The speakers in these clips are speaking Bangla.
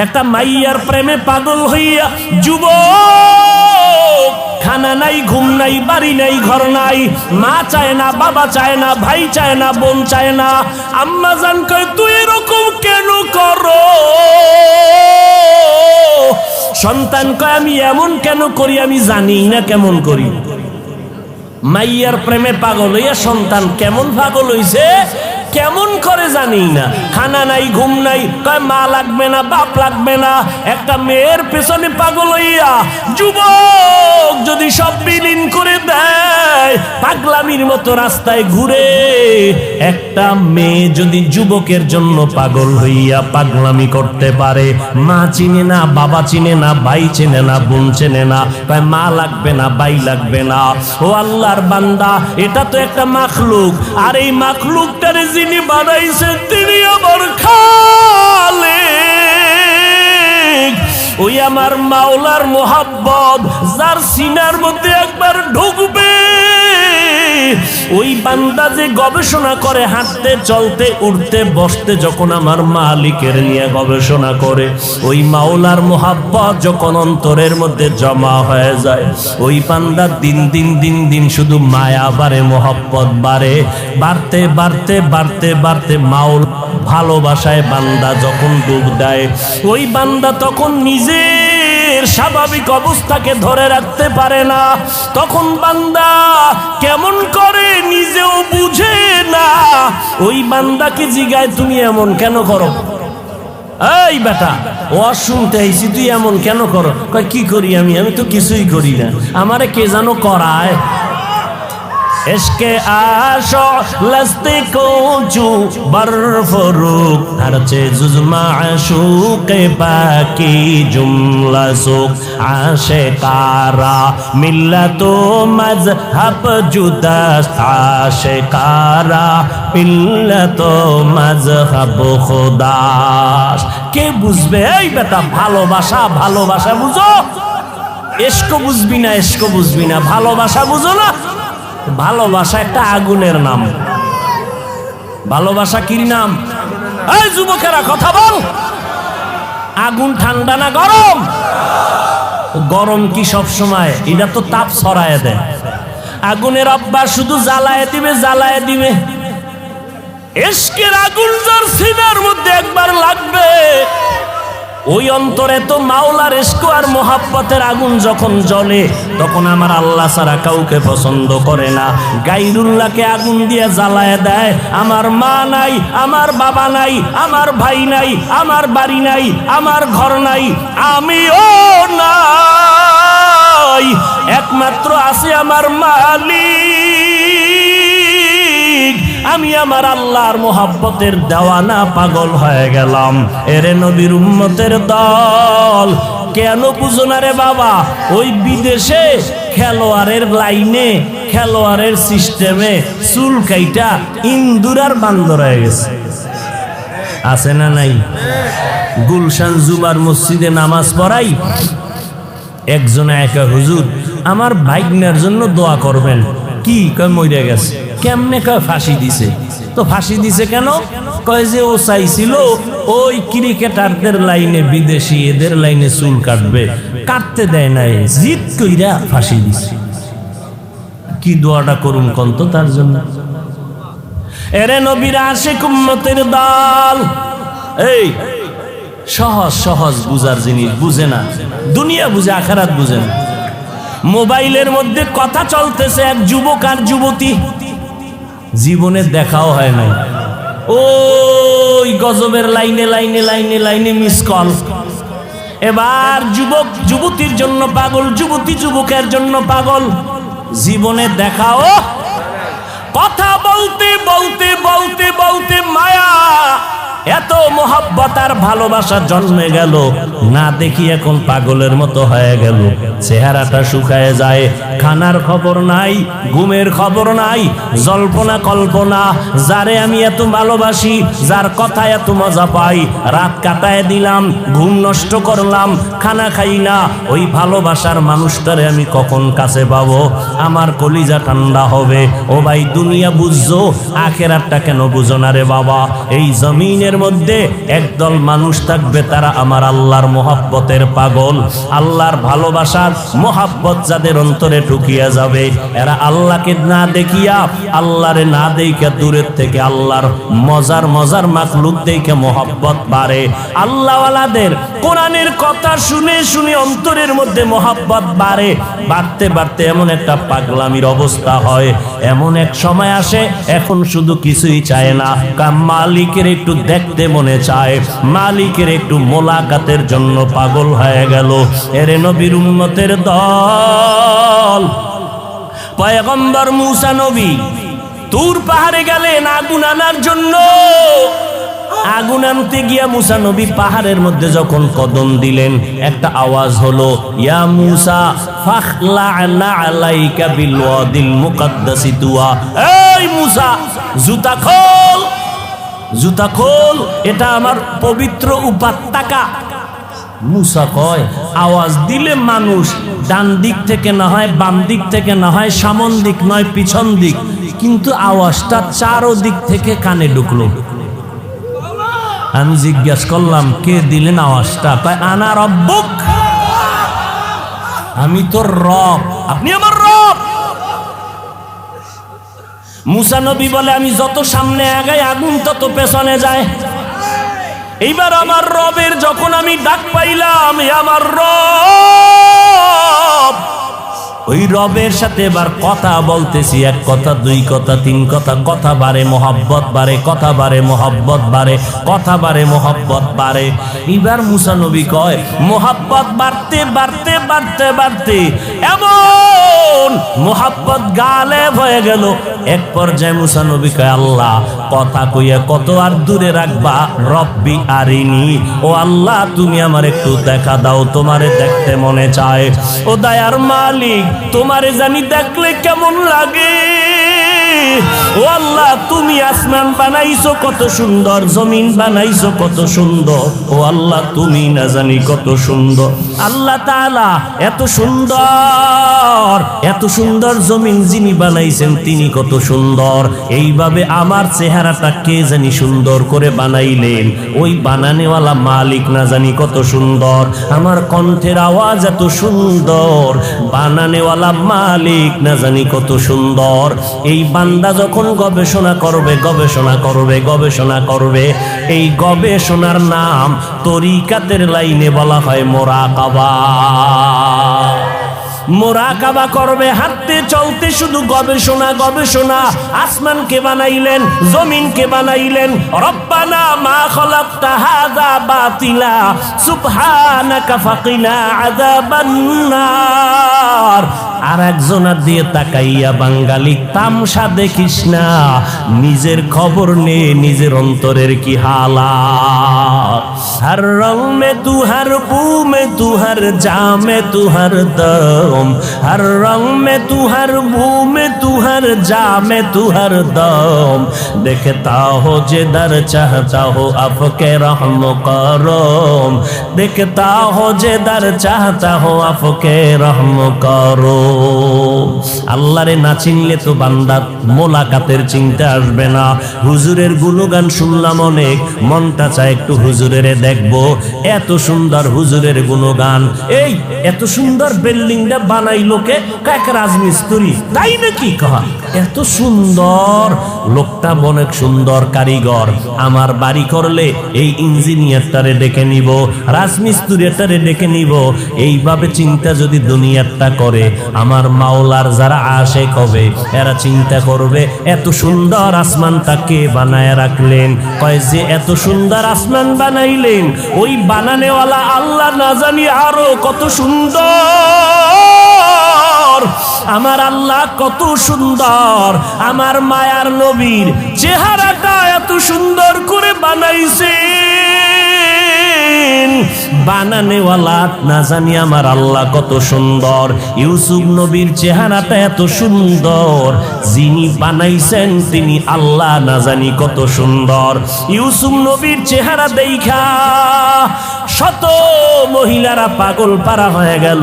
একটা মাইয়ার প্রেমে পাগল হইয়া যুবক, খানা নাই, ঘুম নাই, বাড়ি নাই, ঘর নাই, মা চায় না, বাবা চায় না, ভাই চায় না, বোন চায় না। আম্মা জান কয় তুই এরকম কেন করো? সন্তান কয় আমি এমন কেন করি আমি জানি না কেমন করি। মাইয়ার প্রেমে পাগল হইয়া সন্তান কেমন পাগল হইছে কেমন করে জানি না। খানা নাই, ঘুম নাই, কয় মা লাগবে না, বাপ লাগবে না। একটা মেয়ের পেছনে পাগল হইয়া যুবক যদি সব বিলীন করে দেয়, পাগলামির মতো রাস্তায় ঘুরে। একটা মেয়ে যদি যুবকের জন্য পাগল হইয়া পাগলামি করতে পারে, মা চিনে না, বাবা চিনে না, ভাই চিনে না, বোন চিনে না, কয় মা লাগবে না, ভাই লাগবে না। ও আল্লাহর বান্দা, এটা তো একটা মাখলুক, আর এই মাখলুকটারে যিনি বানাইছেন তিনি আমার খালিক। ওই আমার মাওলার মোহাব্বত যার সিনার মধ্যে একবার ঢুকবে, ওই বান্দা যে গবেষণা করে হাঁটতে, চলতে, উঠতে, বসতে, যখন আমার মালিকের নিয়ে গবেষণা করে, ওই মাওলার মোহাব্বত যখন অন্তরের মধ্যে জমা হয়ে যায়, ওই বান্দা দিন দিন দিন দিন শুধু মায়া বাড়ে, মোহাব্বত বাড়ে, বাড়তে বাড়তে বাড়তে বাড়তে মাওল ভালোবাসায় বান্দা যখন ডুব দেয়, ওই বান্দা তখন নিজের স্বাভাবিক অবস্থাকে ধরে রাখতে পারে না। তখন বান্দা কেমন করে নিজেও বুঝে না। ওই বান্দাকে জিগায় তুমি এমন কেন করো? এই বেটা, ও শুনতে আইছি তুই এমন কেন করো? কয় কি করি আমি? আমি তো কিছুই করি না, আমারে কে জানো করায়। इश्क़े आशो लस्ते को जो बरफरुक हर चीज़ माशूक़ बाकी जुमला सुख आशिकारा मिल्लतो मज़हब जुदा आशिकारा मिल्लतो मज़हब खुदास। কে বুঝবে? এই বেটা, ভালোবাসা ভালোবাসা বুঝো, ইশক বুঝবি না, ইশক বুঝবি না, ভালোবাসা বুঝো না। ভালোবাসা একটা আগুনের নাম। ভালোবাসা কি নাম? এই যুবকেরা কথা বল, আগুন ঠান্ডা না গরম? গরম কি সব সময়? এটা তো তাপ ছড়ায় দেয়। আগুনের অভ্যাস শুধু জ্বালায় দিবে, জ্বালায় দিবে। ইশকের আগুন যার সিনার মধ্যে একবার লাগবে, ওই অন্তরে তো মাওলার ইশক আর মোহাব্বতের আগুন যখন জ্বলে, তখন আমার আল্লাহ ছাড়া কাউকে পছন্দ করে না। গায়রুল্লাহকে আগুন দিয়ে জ্বালায় দেয়। আমার মা নাই, আমার বাবা নাই, আমার ভাই নাই, আমার বাড়ি নাই, আমার ঘর নাই, আমিও নাই, একমাত্র আছে আমার মালিক। আমি আমার আল্লাহর মোহাব্বতের দেওয়ানা, পাগল হয়ে গেলাম। এরে নবীর উম্মতের দল, কেন বুঝো না রে বাবা? ওই বিদেশে খেলোয়াড়ের লাইনে, খেলোয়াড়ের সিস্টেমে চুল কাইটা ইন্দুরার বান্দর হয়ে গেছে, আছে না নাই? গুলশান জুমার মসজিদে নামাজ পড়াই, একজনে একা, হুজুর আমার ভাইগনার জন্য দোয়া করবেন। কি কয়? মরে গেছে। কেমনে? কয় ফাঁসি দিছে। তো ফাঁসি দিছে কেন? কয় যে ও চাইছিল ওই ক্রিকেটারদের লাইনে, বিদেশি এদের লাইনে চুল কাটবে, কাটতে দেয় নাই, জিদ কইরা ফাঁসি দিছে। কি দোয়াটা করুন কন্ত তার জন্য? এরে নবীর আশিক উম্মতের দল, এই সহজ সহজ বুঝার জিনিস বুঝে না, দুনিয়া বুঝে, আখিরাত বুঝে না। মোবাইলের মধ্যে কথা চলতেছে, এক যুবক আর যুবতী, জীবনে দেখাও হয় নাই, ওই গজবের লাইনে লাইনে লাইনে লাইনে মিস কল। এবার যুবক যুবতীর জন্য পাগল, যুবতী যুবকের জন্য পাগল, জীবনে দেখাও। কথা বলতে বলতে বলতে বলতে মায়া, এত মোহাব্বত আর ভালোবাসা জন্মে গেল, না দেখি এখন পাগলের মতো হয়ে গেল। চেহারাটা শুকায় যায়, খানার খবর নাই, ঘুমের খবর নাই, জল্পনা কল্পনা। যারে আমি এত ভালোবাসি, যার কথা এত মজা পাই, রাত কাটায় দিলাম, ঘুম নষ্ট করলাম, খানা খাই না, ওই ভালোবাসার মানুষটারে আমি কখন কাছে পাবো? আমার কলিজা ঠান্ডা হবে। ও ভাই, দুনিয়া বুঝছো, আখেরাতটা কেন বুঝো না রে বাবা? এই জমিনের মধ্যে একদল মানুষ থাকবে, তারা আমার আল্লাহর মোহাব্বতের পাগল। আল্লাহর ভালোবাসার মোহাব্বত যাদের অন্তরে ঢুকিয়া যাবে, এরা আল্লাহকে না দেখিয়া, আল্লাহরে না দেখিয়া, দূরের থেকে আল্লাহর মজার মজার মাখলুক দেখে মোহাব্বত বাড়ে। আল্লাহওয়ালাদের কোরআনের কথা শুনে শুনে অন্তরের মধ্যে মোহাব্বত বাড়ে। বাড়তে বাড়তে এমন একটা পাগলামির অবস্থা হয়, এমন এক সময় আসে, এখন শুধু কিছুই চায় না, মালিকের একটু দেখতে মনে চায়, মালিকের একটু মোলাকাতের জন্য পাগল হয়ে গেল। এরে নবীর উম্মতের দল, পয়গম্বর মুসা নবী তুর পাহাড়ে গেলেন আগুন আনার জন্য। আগুন আনতে গিয়া মুসা নবী পাহাড়ের মধ্যে যখন কদম দিলেন, একটা আওয়াজ হলো, ইয়া মুসা ফাখলা'না আলাইকা বিল ওয়াদিল মুকাদ্দাসি তুয়া। এই মুসা, জুতা খোল, জুতা খোল, এটা আমার পবিত্র উপত্যকা। মুসা কয়, আওয়াজ দিলে মানুষ ডান দিক থেকে না হয়, বাম দিক থেকে না হয়, সামন দিক নয় পিছন দিক, কিন্তু আওয়াজটা চারো দিক থেকে কানে ঢুকলো। আমি জিজ্ঞাস করলাম, কে দিলেন আওয়াজটা? কয়, আনা রব্বুক, আমি তোর রব, আপনি আমার রব। মুসা নবী বলে, আমি যত সামনে আগাই আগুন তত পেছনে যায়। এইবার আমার রবের যখন আমি ডাক পাইলাম, আমার রব, ওই রবের সাথে এবার কথা বলতেছি, এক কথা, দুই কথা, তিন কথা, কথা বাড়ে, মোহাব্বত বাড়ে, কথা বাড়ে, মোহাব্বত বাড়ে, কথা বাড়ে, মোহাব্বত বাড়ে। এবার মুসা নবী কয়, মোহাব্বত বাড়তে বাড়তে বাড়তে বাড়তে এমন মোহাব্বত গালেব হয়ে গেল। এক পর্যায়ে মুসা নবী কয়, আল্লাহ, কথা কইয়া কত আর দূরে রাখবা? রব্বি আরিনি, ও আল্লাহ, তুমি আমার একটু দেখা দাও, তোমারে দেখতে মনে চায়। ও দয়ার মালিক, তোমারে জানি দেখলে কেমন লাগে। ও আল্লাহ, তুমি আসমান বানাইছো কত সুন্দর, জমিন বানাইছো কত সুন্দর। ও আল্লাহ, তুমি না জানি কত সুন্দর। আল্লাহ তাআলা এত সুন্দর, এত সুন্দর জমিন যিনি বানাইছেন তিনি কত সুন্দর। এইভাবে আমার চেহারাটা কে জানি সুন্দর করে বানাইলেন, ওই বানানেওয়ালা মালিক না জানি কত সুন্দর। আমার কণ্ঠের আওয়াজ এত সুন্দর, বানানেওয়ালা মালিক না জানি কত সুন্দর। এই বান্দা যখন গবেষণা করবে, গবেষণা করবে, গবেষণা করবে, এই গবেষণার নাম তরিকাতের লাইনে বলা হয় মুরাকাবা। মোরাকাবা করবে, হাঁটতে চলতে শুধু গবেষণা গবেষণা। আসমানকে বানাইলেন, জমিনকে বানাইলেন, রব্বানা মা খালাকতা হাযা বাতিলা সুবহানাকা ফাকিনা আযাবান নার। আর একজনের দিয়ে তাকাইয়া বাঙালি তামসা দেখিস না, নিজের খবর নে, নিজের অন্তরের কি হালাত। হর রং মে তু, হর বু মে তু, হর জা মে তু, হর দম, हर रंग में तू, हर बू में तू, हर जा में तू, हर दम। देखता हो जिधर चाहता हो आपके रहम करम, देखता हो जिधर चाहता हो आपके रहम करो। আল্লাহরে না চিনলে তো বান্দা মোলাকাতের চিন্তা আসবে না। হুজুরের গুণগান শুনলাম অনেক, মনটা চায় একটু হুজুরের দেখবো। এত সুন্দর হুজুরের গুণগান, এই এত সুন্দর বিল্ডিংটা বানাইলো কে? এক রাজমিস্ত্রি, তাই নাকি? কহা এত সুন্দর লোকটা, অনেক সুন্দর কারিগর। আমার বাড়ি করলে এই ইঞ্জিনিয়ারটারে ডেকে নিব, রাজমিস্ত্রিটারে ডেকে নিব। এইভাবে চিন্তা যদি দুনিয়াটা করে, আমার মাওলার যারা আশেক হবে এরা চিন্তা করবে, এত সুন্দর আসমানটা কে বানায় রাখলেন? কয় যে এত সুন্দর আসমান বানাইলেন, ওই বানানেওয়ালা আল্লাহ না জানি আরো কত সুন্দর। আমার আল্লাহ কত সুন্দর, আমার মায়ার নবীর চেহারাটা এত সুন্দর করে বানাইছে। বানানেওয়ালা না জানি আমার আল্লাহ কত সুন্দর, ইউসুফ নবীর চেহারাটা এত সুন্দর, যিনি বানাইছেন তিনি আল্লাহ না জানি কত সুন্দর। ইউসুফ নবীর চেহারা দেখা শত মহিলারা পাগল পারা হয়ে গেল,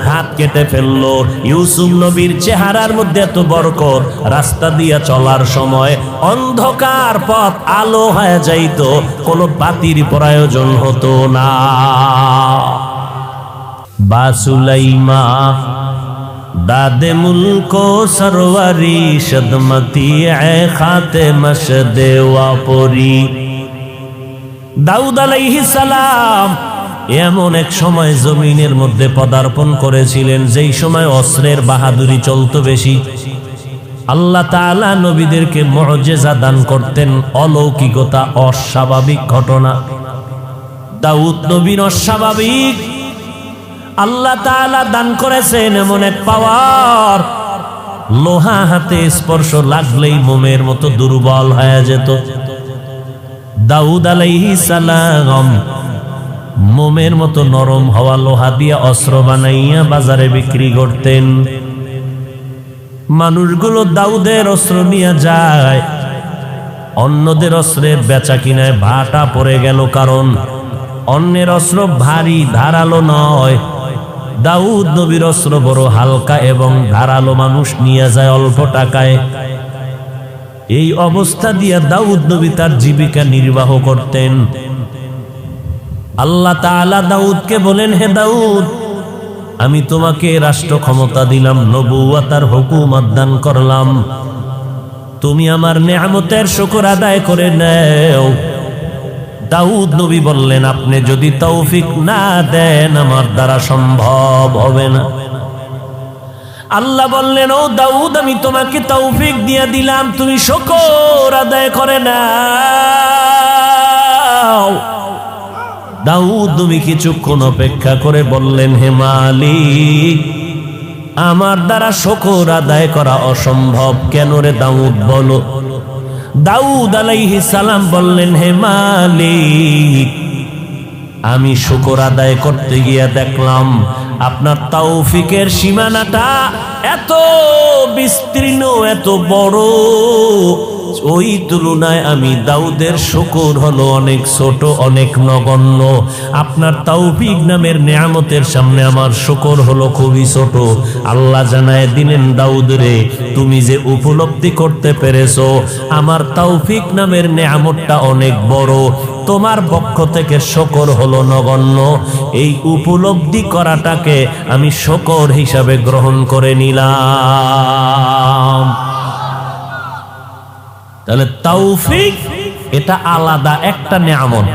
হাত কেটে ফেললো। ইউসুফ নবীর চেহারার মধ্যে এত বরকত, রাস্তা দিয়ে চলার সময় অন্ধকার পথ আলো হয়ে যাইত, কোনো বাতির প্রয়োজন হতো না। বাসুলাইমা দাদে মুলকো সরওয়ারি সদমতি এ খাতে মশদে ওয়াপরি। দাউদ আলাইহিস সালাম এমন এক সময় জমিনের মধ্যে পদার্পণ করেছিলেন যেই সময় অস্ত্রের বাহাদুরি চলতো বেশি। আল্লাহ তাআলা নবীদেরকে মুআজিজা দান করতেন, অলৌকিকতা, অস্বাভাবিক ঘটনা। দাউদ নবীর অস্বাভাবিক আল্লাহ তাআলা দান করেছেন এমন এক পাওয়ার, লোহা হাতে স্পর্শ লাগলেই মোমের মতো দুর্বল হয়ে যেত। দাউদ আলাইহিস সালাম মোমের মতো নরম হওয়া লোহা দিয়ে অস্ত্র বানাইয়া বাজারে বিক্রি করতেন। মানুষগুলো দাউদের অস্ত্র নিয়ে যায়, অন্যদের অস্ত্রের বেচা কিনায় ভাটা পড়ে গেল, কারণ অন্যের অস্ত্র ভারী ধারালো নয়, দাউদ নবীর অস্ত্র বড় হালকা এবং ধারালো, মানুষ নিয়ে যায় অল্প টাকায়। এই অবস্থা দিয়ে দাউদ নবী তার জীবিকা নির্বাহ করতেন। আল্লাহ তাআলা দাউদকে বলেন, হে দাউদ, আমি তোমাকে রাষ্ট্র ক্ষমতা দিলাম, নবুয়তার হুকুমত দান করলাম, তুমি আমার নেয়ামতের শুকর আদায় করে নাও। দাউদ নবী বললেন, আপনি যদি তৌফিক না দেন আমার দ্বারা সম্ভব হবে না। আল্লাহ বললেন, ও দাউদ, আমি তোমাকে তৌফিক দিয়ে দিলাম, তুমি শুকর আদায় করে নাও। দাউদ নবী কিছুক্ষণ অপেক্ষা করে বললেন, হে মালিক, আমার দ্বারা শুকর আদায় করা অসম্ভব। কেন রে দাউদ, বলো। দাউদ আলাইহিস সালাম বললেন, হে মালিক, আমি শুকর আদায় করতে গিয়ে দেখলাম আপনার তৌফিকের সীমানাটা এত বিস্তীর্ণ, এত বড়, ওই তুলনায় আমি দাউদের শুকর হলো অনেক ছোট, অনেক নগণ্য। আপনার তৌফিক নামের নেয়ামতের সামনে আমার শুকর হলো খুবই ছোট। আল্লাহ জানায় দিলেন, দাউদ রে, তুমি যে উপলব্ধি করতে পেরেছো আমার তৌফিক নামের নেয়ামতটা অনেক বড়, তোমার পক্ষ থেকে শুকর হলো নগণ্য। এই উপলব্ধি করাটাকে আমি শুকর হিসাবে গ্রহণ করে নিলাম। তাহলে তৌফিক এটা আলাদা একটা নেয়ামত।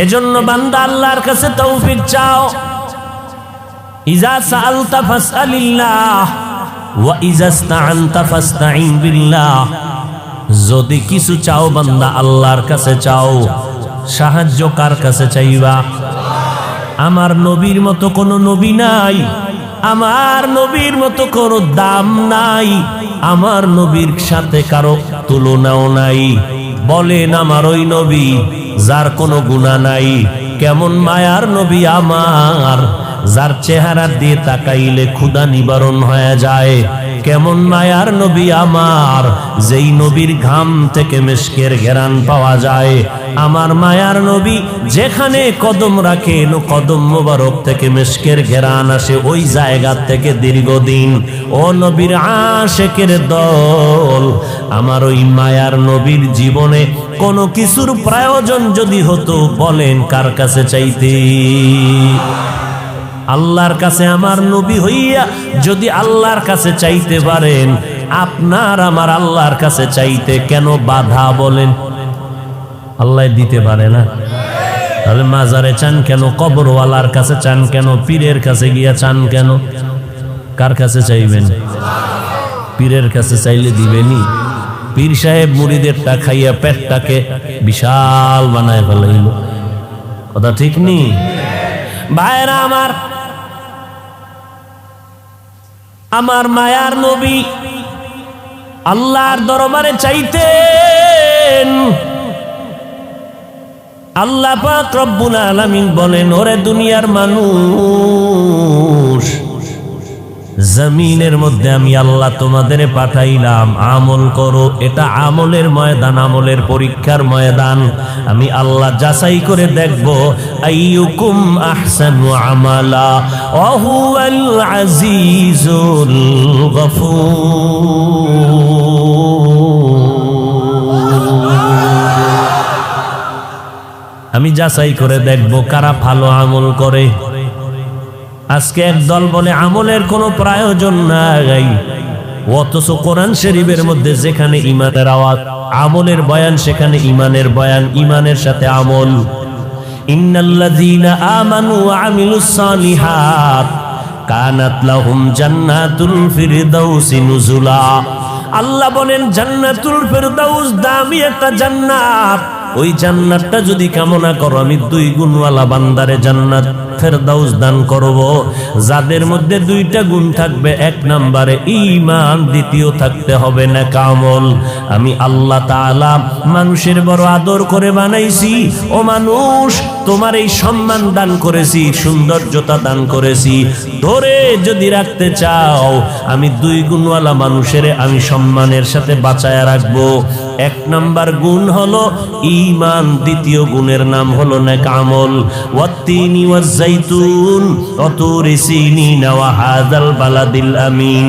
এজন্য বান্দা আল্লাহর কাছে তৌফিক চাও। ইজা সাআলতা ফাসআলিল্লাহ ওয়া ইজা ইসতাআনতা ফাসতাঈন বিল্লাহ। যদি কিছু চাও বান্দা আল্লাহর কাছে চাও। সাহায্য কার কাছে চাইবা? আমার নবীর মতো কোনো নবী নাই, আমার নবীর মতো কোনো দাম নাই, আমার নবীর সাথে কারো তুলনাও নাই। বলেন আমার ওই নবী যার কোনো গুনাহ নাই, কেমন মায়ার নবী আমার, যার চেহারা দিয়ে তাকাইলে ক্ষুধা নিবারণ হয়ে যায়। কেমন মায়ার নবী আমার, যেই নবীর ঘাম থেকে মিশকের ঘেরান পাওয়া যায়। আমার মায়ার নবী যেখানে কদম রাখেন কদম মোবারক থেকে মিশকের ঘেরান আসে, ওই জায়গা থেকে দীর্ঘদিন। ও নবীর আশেকের দল, আমার ওই মায়ার নবীর জীবনে কোনো কিছুর প্রয়োজন যদি হতো, বলেন কার কাছে চাইতে? আল্লাহর কাছে আমার নবী হইয়া যদি আল্লাহর কাছে চাইতে পারেন, আপনার আমার আল্লাহর কাছে চাইতে কেন বাধা বলেন? আল্লাহ দিতে পারে না, তাহলে মাজারে চান কেন? কবরওয়ালার কাছে চান কেন? পীরের কাছে গিয়া চান কেন? কার কাছে চাইবেন? পীরের কাছে চাইলে দিবেনি? পীর সাহেব মুরিদেরটা খাইয়া পেটটাকে বিশাল বানায় ফেলাইল, কথা ঠিক নি? ভাইরা আমার, আমার মায়ার নবী আল্লাহর দরবারে চাইতেন, আল্লাহ পাক রব্বুল আলামিন বলেন, ওরে দুনিয়ার মানুষ, জমিনের মধ্যে আমি আল্লাহ তোমাদের পাঠাইলাম, আমল করো। এটা আমলের ময়দান, আমলের পরীক্ষার ময়দান। আমি আল্লাহ যাচাই করে দেখব, আইয়ুকুম আহসানু আমালা ওয়া হুয়াল আজিজুল গফুর। আমি যাচাই করে দেখব কারা ভালো আমল করে। আজকে একদল বলে আমলের কোনো প্রয়োজন নাই, অথচ কোরআন শরীফের মধ্যে যেখানে ঈমানের আওয়াজ, আমলের বয়ান, সেখানে ঈমানের বয়ান, ঈমানের সাথে আমল। ইন্নাল্লাযীনা আমানু ওয়া আমিলুস সালিহাত কানাত লাহুম জান্নাতুল ফিরদাউসি নুজুলা। আল্লাহ বলেন, জান্নাতুল ফিরদাউস দামি একটা জান্নাত। ওই জান্নাতটা যদি কামনা করো, আমি 2 গুণওয়ালা বান্দারে জান্নাত ফেরদাউস দান করব, যাদের মধ্যে 2টা গুণ থাকবে। 1 নম্বরে ঈমান, দ্বিতীয় থাকতে হবে নেক আমল। আমি আল্লাহ তাআলা মানুষের বড় আদর করে বানাইছি। ও মানুষ, তোমার এই সম্মান দান করেছি, সৌন্দর্যতা দান করেছি, ধরে যদি রাখতে চাও, আমি 2 গুণওয়ালা মানুষের আমি সম্মানের সাথে বাঁচায়া রাখবো। 1 নম্বর গুণ হলো ঈমান, দ্বিতীয় গুণের নাম হলো নেক আমল। ওয়াত্তিনি ওয়াজ-যাইতুন ওয়া তুরি সিনিন ওয়া হাযাল বালাদিল আমিন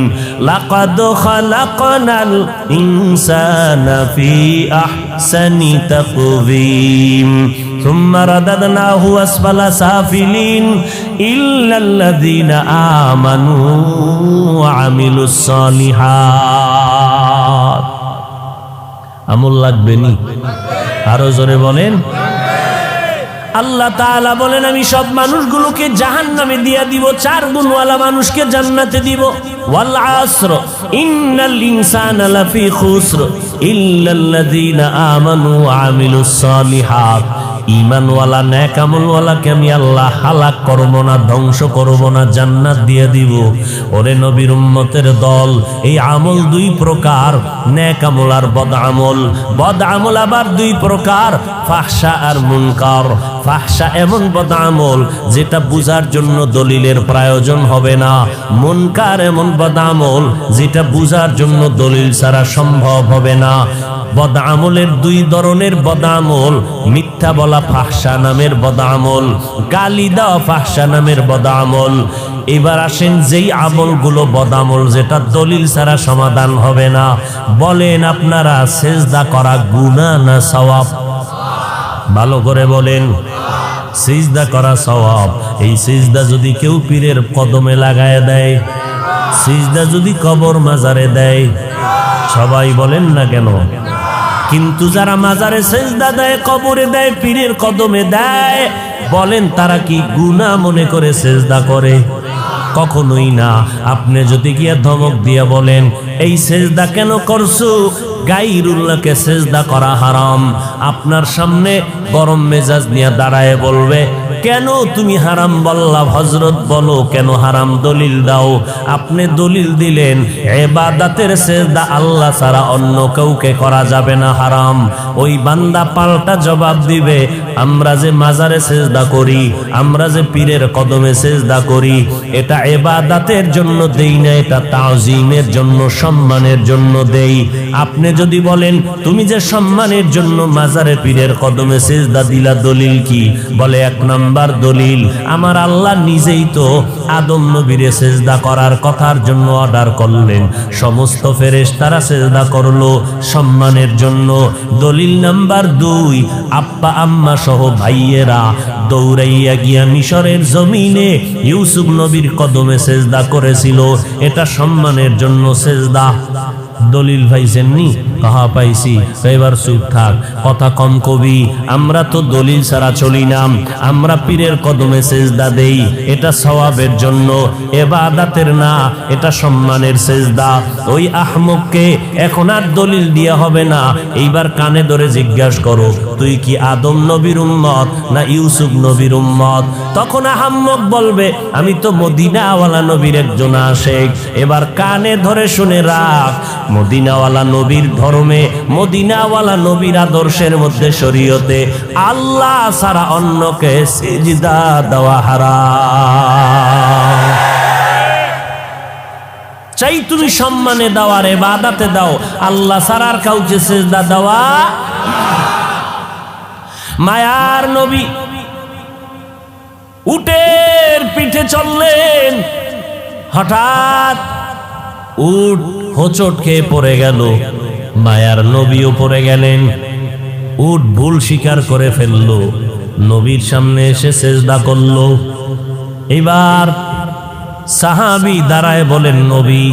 লাকাদ খালাকনাল ইনসানা ফি আহসানি তাকওয়িম সুম্মা রাদাদনাহু আসফালা সাফিলিন ইল্লাল্লাযীনা আমানু ওয়া আমিলুস সালিহাত। আমল লাগবে নি? আরো জোরে বলেন। আল্লাহ তাআলা বলেন, আমি সব মানুষগুলোকে জাহান্নামে দিয়া দিব, 4 গুণওয়ালা মানুষকে জান্নাতে দিব। ওয়াল আসর ইন্নাল ইনসানা লাফি খুসর ইল্লাল্লাযীনা আমানু ওয়া আমিলুস সালিহাত। ঈমানওয়ালা নেক আমলওয়ালাকে আমি আল্লাহ হালাক করব না, ধ্বংস করব না, জান্নাত দিয়ে দিব। ওরে নবীর উম্মতের দল, এই আমল 2 প্রকার, নেক আমল আর বদ আমল। বদ আমল আবার 2 প্রকার, ফাহশা আর মুনকার। ফাহশা এমন বদ আমল যেটা বুঝার জন্য দলিলের প্রয়োজন হবে না। মুনকার এমন বদ আমল যেটা বুঝার জন্য দলিল ছাড়া সম্ভব হবে না। বদ আমলের 2 ধরনের বদ আমল, মিথ্যা বলা ফাহশা নামের বদ আমল, গালি দেওয়া ফাহশা নামের বদ আমল। এবার আসেন, যেই আমলগুলো বদ আমল যেটা দলিল ছাড়া সমাধান হবে না, বলেন আপনারা, সেজদা করা গুনাহ না সওয়াব? ভালো করে বলেন। সিজদা করা সওয়াব। এই সিজদা যদি কেউ পীরের কদমে লাগায় দেয়, সিজদা যদি কবর মাজারে দেয়, সবাই বলেন না কেন? কিন্তু যারা মাজারে সিজদা দেয়, কবরে দেয়, পীরের কদমে দেয়, বলেন তারা কি গুনাহ মনে করে সিজদা করে? কখনোই না। আপনি যদি গিয়ে ধমক দিয়ে বলেন, এই সিজদা কেন করছো, গায়রুল্লাহকে সিজদা করা হারাম, আপনার সামনে গরম মেজাজ নিয়ে দাঁড়ায় বলবে, কেন তুমি হারাম বললা? হযরত বলো কেন হারাম, দলিল দাও। আপনি দলিল দিলেন ইবাদতের সিজদা আল্লাহ ছাড়া অন্য কাউকে করা যাবে না, হারাম। ওই বান্দা পাল্টা জবাব দিবে, আমরা যে মাজারে সিজদা করি, আমরা যে পীরের কদমে সিজদা করি, এটা ইবাদতের জন্য দেই না, এটা তাওজিমের জন্য, সম্মানের জন্য দেই। আপনি যদি বলেন, তুমি যে সম্মানের জন্য মাজারে পীরের কদমে সিজদা দিলা, দলিল কি? বলে, 1 নাম্বার দলিল, আমার আল্লাহ নিজেই তো আদম নবীরে সিজদা করার কথার জন্য অর্ডার করলেন, সমস্ত ফেরেশতারা সিজদা করলো সম্মানের জন্য। দলিল নাম্বার 2, আব্বা আম্মা সহ ভাইয়েরা দৌড়াইয়া গিয়া মিশরের জমিনে ইউসুফ নবীর কদমে সিজদা করেছিল, এটা সম্মানের জন্য সিজদা। দলিল পাইছেননি? কাহা পাইছি। এবার চুপ থাক, কথা কম কবি। আমরা তো দলিল ছাড়া চলি না, আমরা পীরের কদমে সিজদা দেই, এটা সওয়াবের জন্য, ইবাদতের না, এটা সম্মানের সিজদা। ওই আহমককে এখন আর দলিল দিয়া হবে না, এইবার কানে ধরে জিজ্ঞাসা করো, তুই কি আদম নবীর উম্মত না ইউসুফ নবীর উম্মত? তখন আহমক বলবে, আমি তো মদিনাওয়ালা নবীর একজন আশিক। এবার কানে ধরে শুনে রাখ, মদিনাওয়ালা নবীর ধর্মে, মদিনাওয়ালা নবীর আদর্শের মধ্যে, শরীয়তে আল্লাহ ছাড়া অন্যকে সিজদা দেওয়া হারাম। চাই তুমি সম্মানে দাও আর ইবাদতে দাও, আল্লাহ ছাড়া আর কাউকে সিজদা দেওয়া। মায়ার নবী উটের পিঠে চললেন, হঠাৎ উট হোঁচট খেয়ে পড়ে গেল, মায়ার নবীও পড়ে গেলেন। উট ভুল স্বীকার করে ফেলল, নবীর সামনে এসে সিজদা করল। এবার সাহাবী দাঁড়ায় বলেন, নবী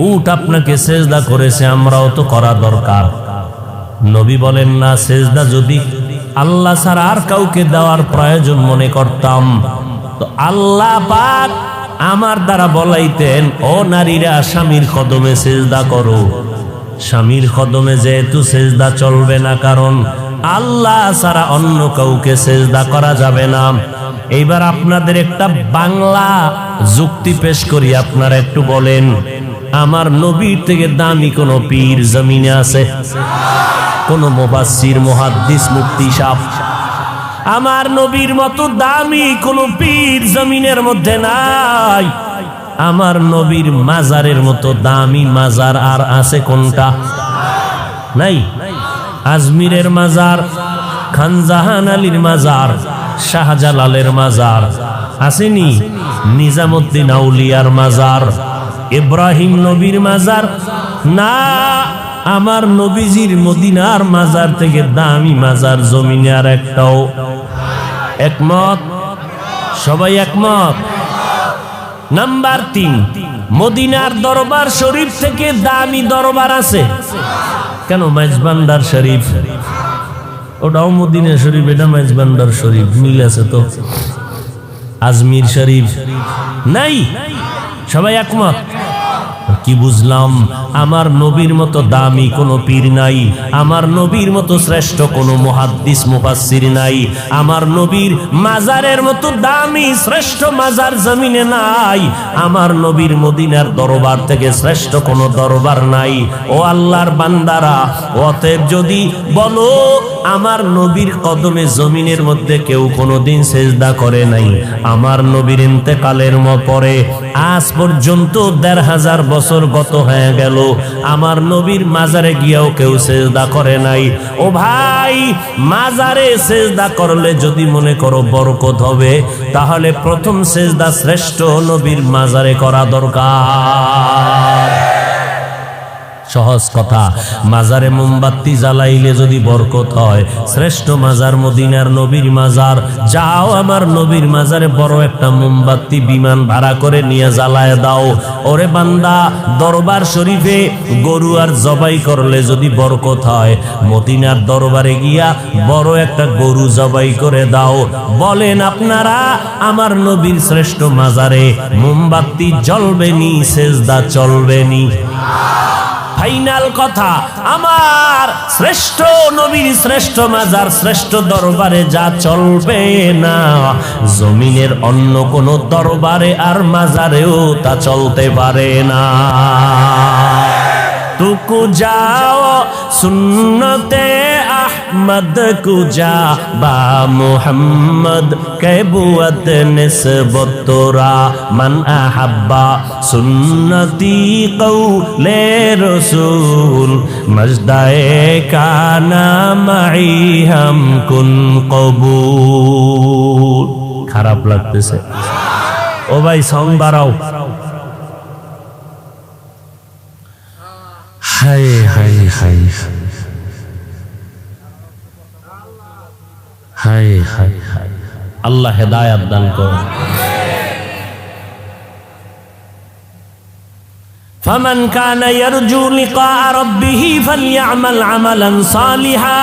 উট আপনাকে সিজদা করেছে, আমরাও তো করা দরকার। নবী বলেন, না, সিজদা যদি আল্লাহ ছাড়া আর কাউকে দেওয়ার প্রয়োজন মনে করতাম তো আল্লাহ পাক আমার দ্বারা বলাইতেন, ও নারীরা স্বামীর কদমে সিজদা করো। স্বামীর কদমে যেহেতু সিজদা চলবে না, কারণ আল্লাহ ছাড়া অন্য কাউকে সিজদা করা যাবে না। এইবার আপনাদের একটা বাংলা যুক্তি পেশ করি, আপনারা একটু বলেন, আমার নবীর থেকে দামি কোন পীর জমিনে আছে? কোন মুফাসসির, মুহাদ্দিস, মুফতি সাহেব? আমার নবীর মতো দামি কোন পীর জমিনের মধ্যে নাই। আমার নবীর মাজারের মতো দামি মাজার আর আছে কোনটা? নাই। আজমিরের মাজার, খানজাহান আলীর মাজার, শাহজালালের মাজার আসেনি? নিজামুদ্দিন আউলিয়ার মাজার, ইব্রাহিম নবীর মাজার না, আমার নবীজির মদিনার মাজার থেকে দামি মাজার জমিনে আর একটাও। একমত? সবাই একমত? নাম্বার 3, মদিনার দরবার শরীফ থেকে দামি দরবার আছে কেন? মেজবান্ডার শরীফ, ওটাও মদিনা শরীফ, এটা মেজবান্ডার শরীফ, মিল আছে তো? আজমির শরীফ নাই। সবাই একমত? কি বুঝলাম? আমার নবীর মতো দামি কোনো পীর নাই, আমার নবীর মতো শ্রেষ্ঠ কোনো মুহাদ্দিস, মুফাসসির নাই, আমার নবীর মাজারের মতো দামি শ্রেষ্ঠ মাজার জমিনে নাই, আমার নবীর মদিনার দরবার থেকে শ্রেষ্ঠ কোনো দরবার নাই। ও আল্লাহর বান্দারা, অতএব যদি বলো আমার নবীর কদমে জমিনের মধ্যে কেউ কোনোদিন সিজদা করে নাই, আমার নবীর ইন্তেকালের পরে আজ পর্যন্ত ১৫০০ বছর গত হয়ে গেল, আমার নবীর মাজারে গিয়েও কেউ সিজদা করে নাই। ও ভাই, মাজারে সিজদা করলে যদি মনে করো বরকত হবে, তাহলে প্রথম সিজদা শ্রেষ্ঠ নবীর মাজারে করা দরকার। সহজ কথা, মাজারে মোমবাতি জ্বালাইলে যদি বরকত হয়, শ্রেষ্ঠ মাজার মদিনার নবীর মাজার। যাও আমার নবীর মাজারে বড় একটা মোমবাতি বিমান ভাড়া করে নিয়ে জ্বালায় দাও। ওরে বান্দা, দরবার শরীফে গরু আর জবাই করলে যদি বরকত হয়, মদিনার দরবারে গিয়া বড় একটা গরু জবাই করে দাও। বলেন আপনারা, আমার নবীর শ্রেষ্ঠ মাজারে মোমবাতি জ্বলবে নি, সিজদা চলবে নি? ফাইনাল কথা, আমার শ্রেষ্ঠ নবীর শ্রেষ্ঠ মাজার, শ্রেষ্ঠ দরবারে যা চলবে না, জমিনের অন্য কোন দরবারে আর মাজারেও তা চলতে পারে না। তুকু যাও সুন্নতে আহমদ কুজা বা মুহাম্মদ কেবুয়ত নিসবত তোরা মান আহাব্বা সুন্নতি কৌলে রসুল মজদায়ে কানা মাই হাম কুন কবুল। খারাপ লাগতেছে? ও ভাই সাউন্ড বাড়াও। হাই হাই হাই হাই হাই হাই, আল্লাহ হেদায়েত দান করুন। ফামান কানা ইয়ারজু লিকা রাব্বিহি ফালইআমাল আমালান সালিহা।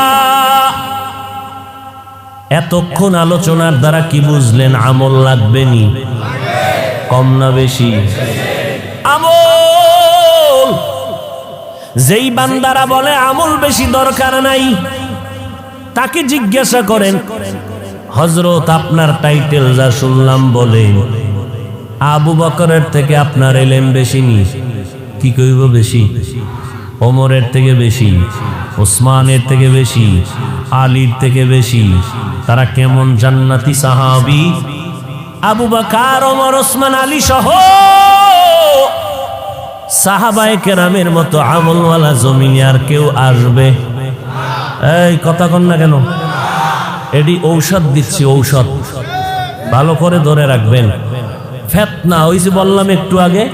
এতক্ষণ আলোচনার দ্বারা কি বুঝলেন? আমল লাগবে নি? কম না বেশি? আমল। যেই বান্দারা বলে আমল বেশি দরকার নাই, তাকে জিজ্ঞাসা করেন, হযরত আপনার টাইটেল যা শুনলাম বলেন আবু বকরের থেকে আপনার ইলম বেশি নি? কি কইব বেশি? ওমরের থেকে বেশি, ওসমানের থেকে বেশি, আলীর থেকে বেশি। তারা কেমন জান্নাতি সাহাবী! আবু বকর, ওমর, ওসমান, আলী সহ সাহাবায়ে কেরামের মতো আমলওয়ালা জমিনে আর কেউ আসবে? এই কথা কন না কেন? এটি ঔষধ দিচ্ছি, ঔষধ ভালো করে ধরে রাখবেন। ফিতনা ওই যে বললাম একটু আগে,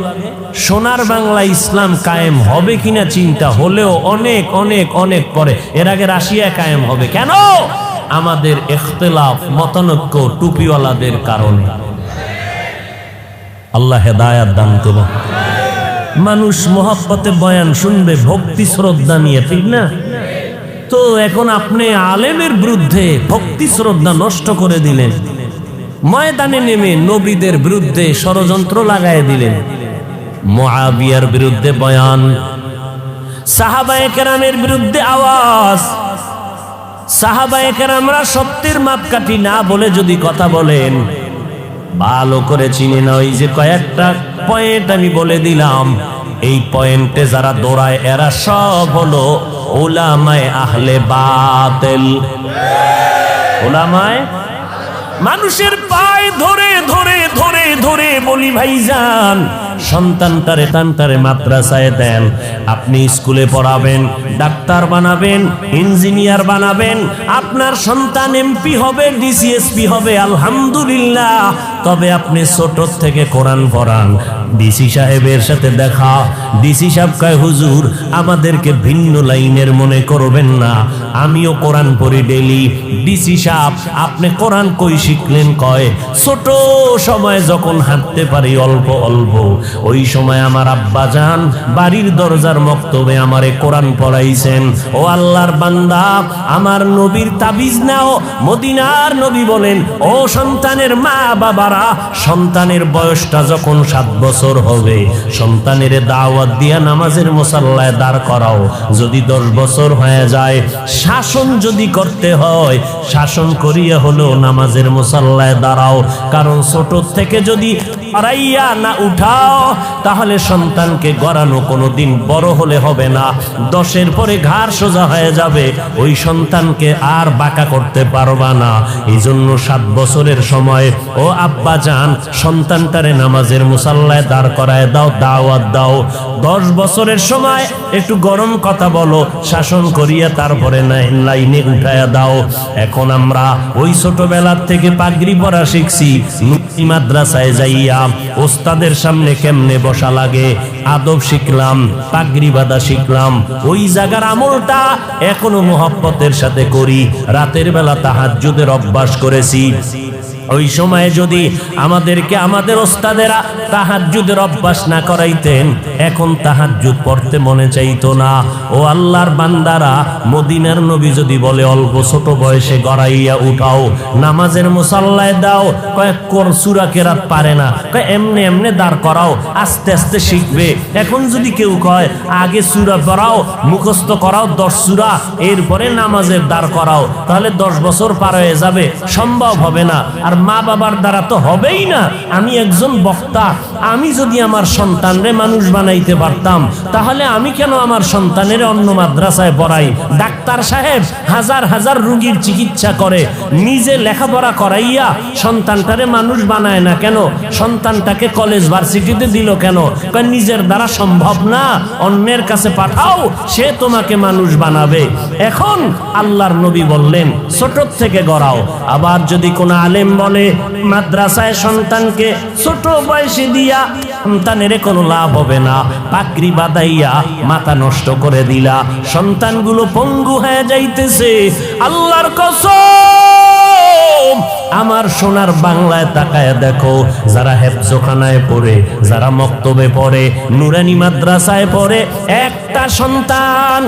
সোনার বাংলা ইসলাম কায়েম হবে কিনা চিন্তা হলেও অনেক অনেক অনেক পরে। এর আগে রাশিয়া কায়েম হবে কেন? আমাদের ইখতিলাফ, মতানৈক্য, টুপিওয়ালাদের কারণে। আল্লাহ হেদায়াত দান করুন। মানুষ মোহাব্বতে বয়ান শুনবে ভক্তি শ্রদ্ধা নিয়ে, ঠিক না? তো এখন আপনি আলেমের বিরুদ্ধে ভক্তি শ্রদ্ধা নষ্ট করে দিলেন, ময়দানে নেমে নবীদের বিরুদ্ধে ষড়যন্ত্র লাগায় দিলেন। মুআবিয়ার বিরুদ্ধে বয়ান, সাহাবায়ে কেরামের বিরুদ্ধে আওয়াজ। সাহাবায়ে কেরামরা সত্যের মাপকাঠি না বলে যদি কথা বলেন, ভালো করে চিনে না। ওই যে কয়েকটা পয়েন্ট আমি বলে দিলাম, এই পয়েন্টে যারা দৌড়ায় এরা সব হলো উলামায়ে আহলে বাতিল। উলামায়ে মানুষের পায়ে ধরে ধরে ধরে ধরে বলি, ভাইজান সন্তানটারে তান্তারে মাদ্রাসায় দেন। আপনি স্কুলে পড়াবেন, ডাক্তার বানাবেন, ইঞ্জিনিয়ার বানাবেন, আপনার সন্তান এমপি হবে, ডিসিএসপি হবে, আলহামদুলিল্লাহ। তবে আপনি ছোট থেকে কোরআন পড়ান। ডিসি সাহেবের সাথে দেখা, ডিসি সাহেব কয়, হুজুর আমাদেরকে ভিন্ন লাইনের মনে করবেন না, আমিও কোরআন পড়ি ডেলি। ডিসি সাহেব আপনি কোরআন কই শিখলেন? কয় ছোট সময় যখন হাঁটতে পারি অল্প অল্প, ওই সময় আমার আব্বা জান বাড়ির দরজার মক্তবে আমারে কোরআন পড়াইছেন। ও আল্লাহর বান্দা, আমার নবীর তাবিজ নাও। মদিনার নবী বলেন, ও সন্তানের মা বাবারা, সন্তানের বয়সটা যখন 7 বছর হবে, সন্তানের দাওয়াত দিয়া নামাজের মুসাল্লায় দাঁড় করাও। যদি 10 বছর হয়ে যায়, শাসন যদি করতে হয়, শাসন করিয়া হলো নামাজের মুসাল্লায় দাঁড়াও। কারণ ছোট থেকে যদি আড়াইয়া না উঠাও, তাহলে সন্তানকে গড়ানো কোনোদিন বড় হলে হবে না। 10-এর পরে ঘাড় সোজা হয়ে যাবে, ওই সন্তানকে আর বাঁকা করতে পারবা না। এই জন্য 7 বছরের সময় ও আব্বা জান সন্তানটারে নামাজের মুসাল্লায় দাঁড় করায় দাও, দাওয়াত দাও। 10 বছরের সময় একটু গরম কথা বলো, শাসন করিয়া তারপরে লাইনে উঠায়া দাও। এখন আমরা ওই ছোটবেলার থেকে পাগড়ি পরা শিখছি, মাদ্রাসায় যাইয়া ওস্তাদের সামনে কেমনে বসা লাগে আদব শিখলাম, পাগড়ি বাঁধা শিখলাম। ওই জায়গার আমলটা এখনো মোহাব্বতের সাথে করি। রাতের বেলা তাহাজ্জুদের অভ্যাস করেছি। ওই সময়ে যদি আমাদেরকে আমাদের ওস্তাদেরা তাহাজ্জুদের অভ্যাস না করাইতেন, এখন তাহাজ্জুদ পড়তে মনে চাইতো না। ও আল্লাহর বান্দারা, মদিনার নবী যদি বলে অল্প ছোট বয়সে গড়াইয়া উঠাও, নামাজের মুসাল্লায় দাও, কয়েক সূরা কেরাত পারে না, কয় এমনে এমনে দাঁড় করাও, আস্তে আস্তে শিখবে। এখন যদি কেউ কয় আগে সূরা পড়াও, মুখস্থ করাও 10 সূরা, এরপরে নামাজের দাঁড় করাও, তাহলে 10 বছর পার হয়ে যাবে, সম্ভব হবে না। আর মা বাবার দ্বারা তো হবেই না। আমি একজন বক্তা, আমি যদি আমার সন্তানরে মানুষ বানাইতে পারতাম, তাহলে আমি কেন আমার সন্তানের অন্য মাদ্রাসায় পড়াই? ডাক্তার সাহেব হাজার হাজার রোগীর চিকিৎসা করে, নিজে লেখাপড়া করাইয়া সন্তানটারে মানুষ বানায় না কেন? সন্তানটাকে কলেজ ভার্সিটিতে দিল কেন? কারণ নিজের দ্বারা সম্ভব না, অন্যের কাছে পাঠাও, সে তোমাকে মানুষ বানাবে। এখন আল্লাহর নবী বললেন ছোট থেকে গড়াও। আবার যদি কোনো আলেম বলে মাদ্রাসায় সন্তানকে ছোট বয়সে দিয়া সন্তানের কোনো লাভ হবে না, পাগড়ি বাঁধাইয়া মাথা নষ্ট করে দিলা, সন্তানগুলো পঙ্গু হয়ে যাইতেছে। আল্লাহর কসম, আমার সোনার বাংলায় তাকায় দেখো, যারা হেফজখানায় পড়ে, যারা মক্তবে পড়ে, নুরানি মাদ্রাসায় পড়ে, একটা সন্তান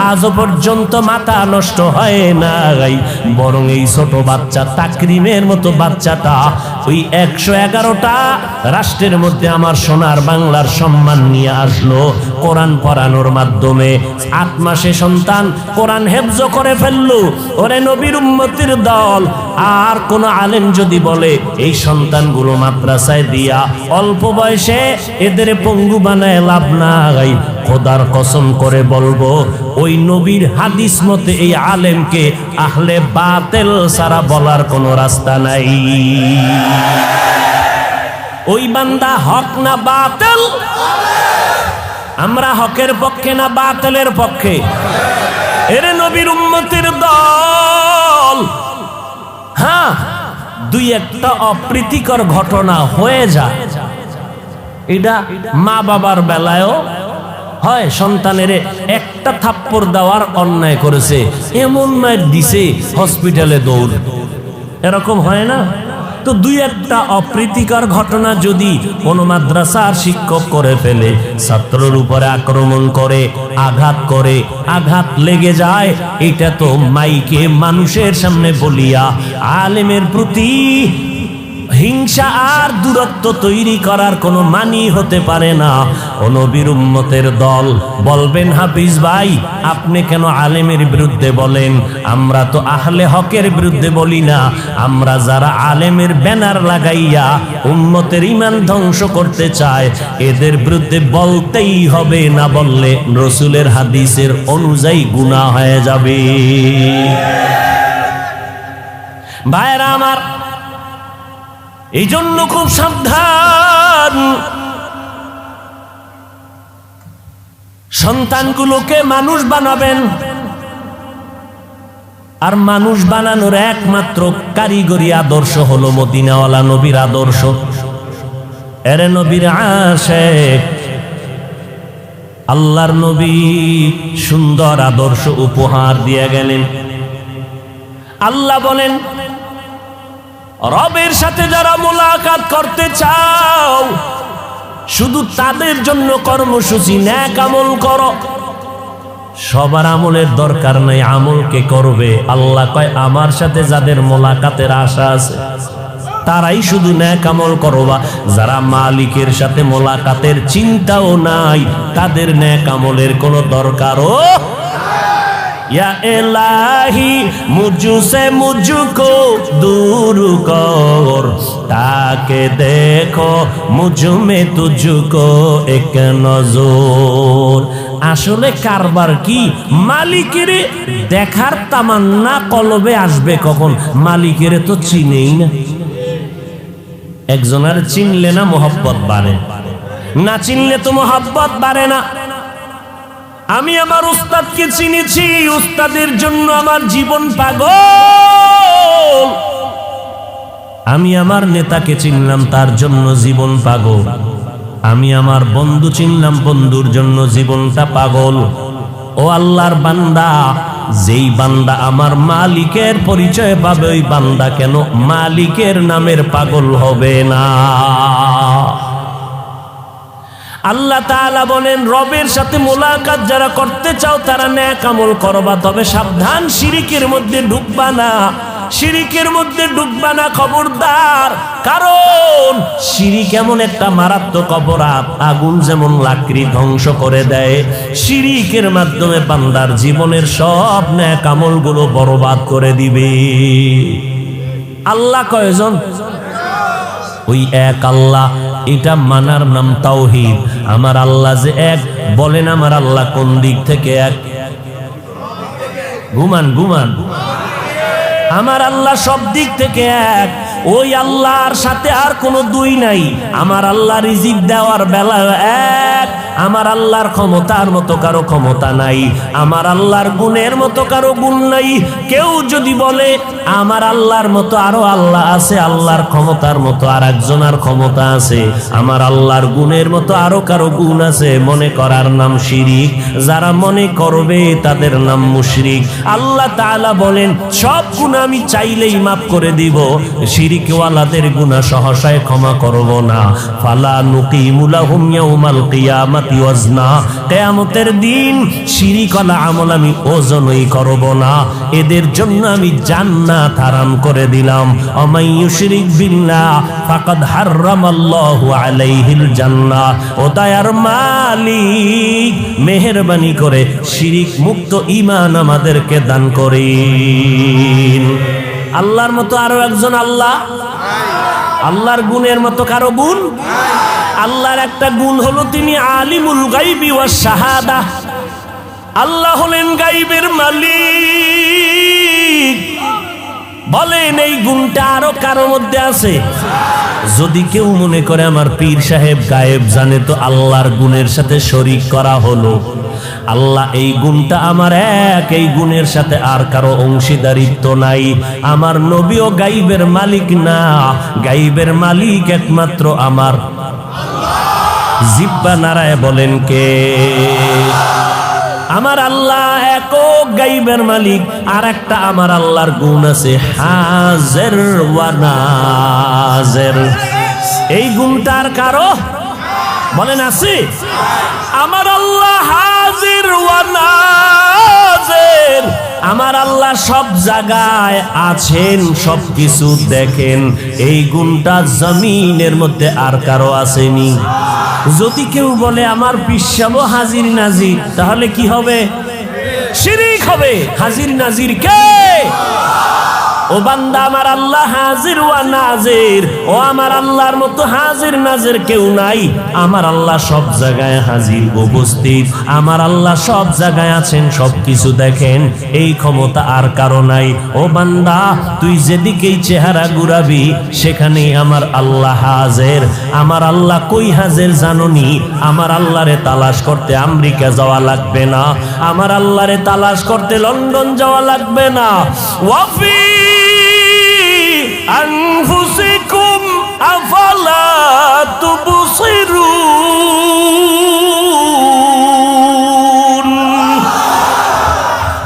আজও পর্যন্ত মাথা নষ্ট হয় নাই। বরং এই ছোট বাচ্চা তাকরিমের মতো বাচ্চাটা ওই 111টা রাষ্ট্রের মধ্যে আমার সোনার বাংলার সম্মান নিয়ে আসলো কোরআন পড়ানোর মাধ্যমে। 8 মাসে সন্তান কোরআন হেফজ করে ফেললো। ওরে নবীর উম্মতের দল, আর কোন আলেম যদি বলে এই সন্তানগুলো মাদ্রাসায় দিয়া অল্প বয়সে এদের পঙ্গু বানায় লাভ নাই, খোদার কসম করে বলবো, ওই নবীর হাদিস মতে এই আলেমকে আহলে বাতিল ছাড়া বলার কোনো রাস্তা নাই। ওই বান্দা হক না বাতিল? আমরা হকের পক্ষে না বাতিলের পক্ষে? এরে নবীর উম্মতের দল, হ্যাঁ দুই একটা অপ্রীতিকর ঘটনা হয়ে যায়, এটা মা বাবার বেলায়ও হয়। সন্তানের একটা থাপ্পড় দেওয়ার অন্যায় করেছে, এমন মার দিছে হসপিটালে দৌড়, এরকম হয় না? তো দুই একটা অপ্রীতিকর ঘটনা যদি কোনো মাদ্রাসার শিক্ষক করে ফেলে, ছাত্রের উপরে আক্রমণ করে, আঘাত লেগে যায়, এটা তো মাইকে মানুষের সামনে বলিয়া আলেমের প্রতি হিংসা আর দূরত্ব তৈরি করার কোনো মানি হতে পারে না। ও নবীর উম্মতের দল বলবেন, হাফিজ ভাই আপনি কেন আলেমের বিরুদ্ধে বলেন? আমরা তো আহলে হকের বিরুদ্ধে বলি না, আমরা যারা আলেমের ব্যানার লাগাইয়া উম্মতের ঈমান ধ্বংস করতে চায় এদের বিরুদ্ধে বলতেই হবে, না বললে রাসূলের হাদিসের অনুযায়ী গুনাহ হয়ে যাবে। ভাইরা আমার, এই জন্য খুব সাবধান, সন্তানগুলোকে মানুষ বানাবেন। আর মানুষ বানানোর একমাত্র কারিগরি আদর্শ হলো মদিনাওয়ালা নবীর আদর্শ। এরে নবীর আশিক, আল্লাহর নবী সুন্দর আদর্শ উপহার দিয়ে গেলেন। আল্লাহ বলেন, রবের সাথে যারা মোলাকাত করতে চাও শুধু তাদের জন্য কর্মসূচি নেক আমল করো। সবার আমলের দরকার নাই, আমলকে করবে। আল্লাহ কয়, আমার সাথে যাদের মোলাকাতের আশা আছে তারাই শুধু নেক আমল করবা। যারা মালিকের সাথে মোলাকাতের চিন্তাও নাই তাদের নেক আমলের কোনো দরকারও। या इलाही मुझसे मुझको दूर कर, ताके देखो मुझ में तुझको एक नजर। আসলে কারবার কি? মালিকের দেখার তামান্না কলবে আসবে কখন? মালিকের তো চিনেই না। একজনের চিনলে না মোহাব্বত বাড়ে, না চিনলে তো মোহাব্বত বাড়ে না। আমি আমার উস্তাদকে চিনেছি, উস্তাদের জন্য আমার জীবন পাগল। আমি আমার নেতাকে চিনলাম, তার জন্য জীবন পাগল। আমি আমার বন্ধু চিনলাম, বন্ধুর জন্য জীবনটা পাগল। ও আল্লাহর বান্দা, যেই বান্দা আমার মালিকের পরিচয় পাবে ওই বান্দা কেন মালিকের নামের পাগল হবে না? আল্লাহ তাআলা বলেন, রবের সাথে মোলাকাত যারা করতে চাও তারা নেক আমল করবা, তবে সাবধান, শিরিকের মধ্যে ঢুকবা না। শিরিকের মধ্যে ঢুকবা না, খবরদার। কারণ শিরিক এমন একটা মারাত্মক অপরাধ, আগুন যেমন লাকড়ি ধ্বংস করে দেয়, শিরিকের মাধ্যমে বান্দার জীবনের সব নেক আমলগুলো বরবাদ করে দিবে। আল্লাহ কয়জন? ওই এক আল্লাহ। এটা মানার নাম তাওহীদ। আমার আল্লাহ যে এক, বলেন আমার আল্লাহ কোন দিক থেকে এক? ঘুমান। আমার আল্লাহ সব দিক থেকে এক। ওই আল্লাহর সাথে আর কোনো দুই নাই। আমার আল্লাহ রিজিক দেওয়ার বেলায় এক। আমার আল্লাহর ক্ষমতার মতো কারো ক্ষমতা নাই, আমার আল্লাহর গুণের মতো কারো গুণ নাই। কেউ যদি বলে আমার আল্লাহর মতো আরো আল্লাহ আছে, আল্লাহর ক্ষমতার মতো আর একজনের ক্ষমতা আছে, আমার আল্লাহর গুণের মতো আরো কারো গুণ আছে, মনে করার নাম শিরিক। যারা মনে করবে তাদের নাম মুশরিক। আল্লাহ তাআলা বলেন, সব গুনাহ আমি চাইলেই মাফ করে দিব, শিরিকওয়ালাদের গুনাহ সহসায় ক্ষমা করব না। ফালা নুকিমু লাহুম ইয়াউমাল কিয়ামাতি ওয়াজনা, কিয়ামতের দিন শিরিকওয়ালা আমল আমি ওজনই করব না, এদের জন্য আমি জান্নাত হারাম করে দিলাম। ওমাই ইউশরিক বিল্লাহ ফাকাদ হারামাল্লাহু আলাইহিল জান্নাহ। ও দয়ার মালিক, মেহেরবানি করে শিরিক মুক্ত ঈমান আমাদেরকে দান করেন। আল্লাহর মতো আরো একজন আল্লাহ, আল্লাহর গুণের মতো কারো গুণ। আল্লাহর একটা গুণ হলো তিনি আলিমুল গাইবি ওয়াস শাহাদা। আল্লাহ হলেন গাইবের মালিক। বলেন এই গুণটা আরো কারোর মধ্যে আছে? যদি কেউ মনে করে আমার পীর সাহেব গায়েব জানে, তো আল্লাহর গুণের সাথে শরীক করা হলো। আল্লাহ এই গুণটা আমার এক, এই গুণের সাথে আর কারো অংশীদারিত্ব নাই। আমার নবীও গাইবের মালিক না, গাইবের মালিক একমাত্র আমার জিহ্বা নারায় বলেন কে? আমার আল্লাহ একক গাইবের মালিক। আর একটা আমার আল্লাহর গুণ আছে হাজির ওয়া নাজির। এই গুণটা আর কারো বলেন আছে? আমার আল্লাহ হাজির ওয়া নাজির। আমার আল্লাহ সব জায়গায় আছেন, সব কিছু দেখেন। এই গুণটা জমিনের মধ্যে আর কারো আসেনি। যদি কেউ বলে আমার পিসাবও হাজির নাজির, তাহলে কি হবে? শিরিক হবে। হাজির নাজির কে? ও বান্দা, আমার আল্লাহ হাজির ওয়া নাজির। ও আমার আল্লাহর মতো হাজির নাজির কেউ নাই। আমার আল্লাহ সব জায়গায় হাজির উপস্থিত। আমার আল্লাহ সব জায়গায় আছেন, সব কিছু দেখেন। এই ক্ষমতা আর কারো নাই। ও বান্দা, তুই যেদিকেই চেহারা ঘুরাবি সেখানেই আমার আল্লাহ হাজির। আমার আল্লাহ কই হাজির জানোনি? আমার আল্লাহরে তালাশ করতে আমেরিকা যাওয়া লাগবে না, আমার আল্লাহরে তালাশ করতে লন্ডন যাওয়া লাগবে না। ওয়াফি আনফুসিকুম আফালা তুবসিরুন।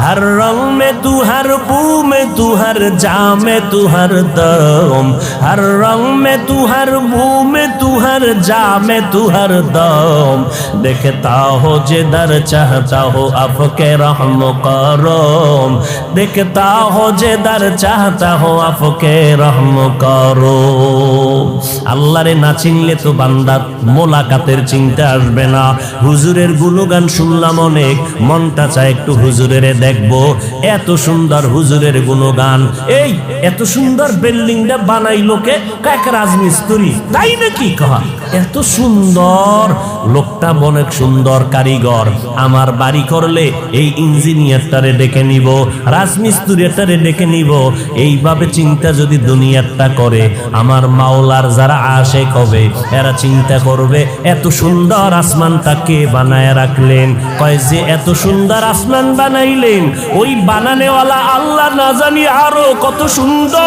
हर रंग में तू, हर बू में तू, हर जा में तू, हर दम। हर रंग में तू, हर बू में तू, हर जा में तू, हर दम। देखता हो जिधर चाहता हो आपके रहम करम। देखता हो जिधर चाहता हो आपके रहम करो। আল্লাহরে না চিনলে তো বান্দা মোলাকাতের চিন্তা আসবে না। হুজুরের গুণগান শুনলাম অনেক, মনটা চায় একটু হুজুরের দেখবো। এত সুন্দর হুজুরের গুণগান। এই এত সুন্দর বিল্ডিংটা বানাইলো কে? এক রাজমিস্ত্রি, তাই নাকি? কহা এত সুন্দর লোকটা, অনেক সুন্দর কারিগর। আমার বাড়ি করলে এই ইঞ্জিনিয়ারটারে ডেকে নিব, রাজমিস্ত্রিটারে ডেকে নিব। এইভাবে চিন্তা যদি দুনিয়াটা করে, আমার মাওলার যারা আশেক হবে এরা চিন্তা করবে এত সুন্দর আসমানটা কে বানায় রাখলেন। কয় যে এত সুন্দর আসমান বানাইলেন, ওই বানানেওয়ালা আল্লাহ না জানি আরো কত সুন্দর।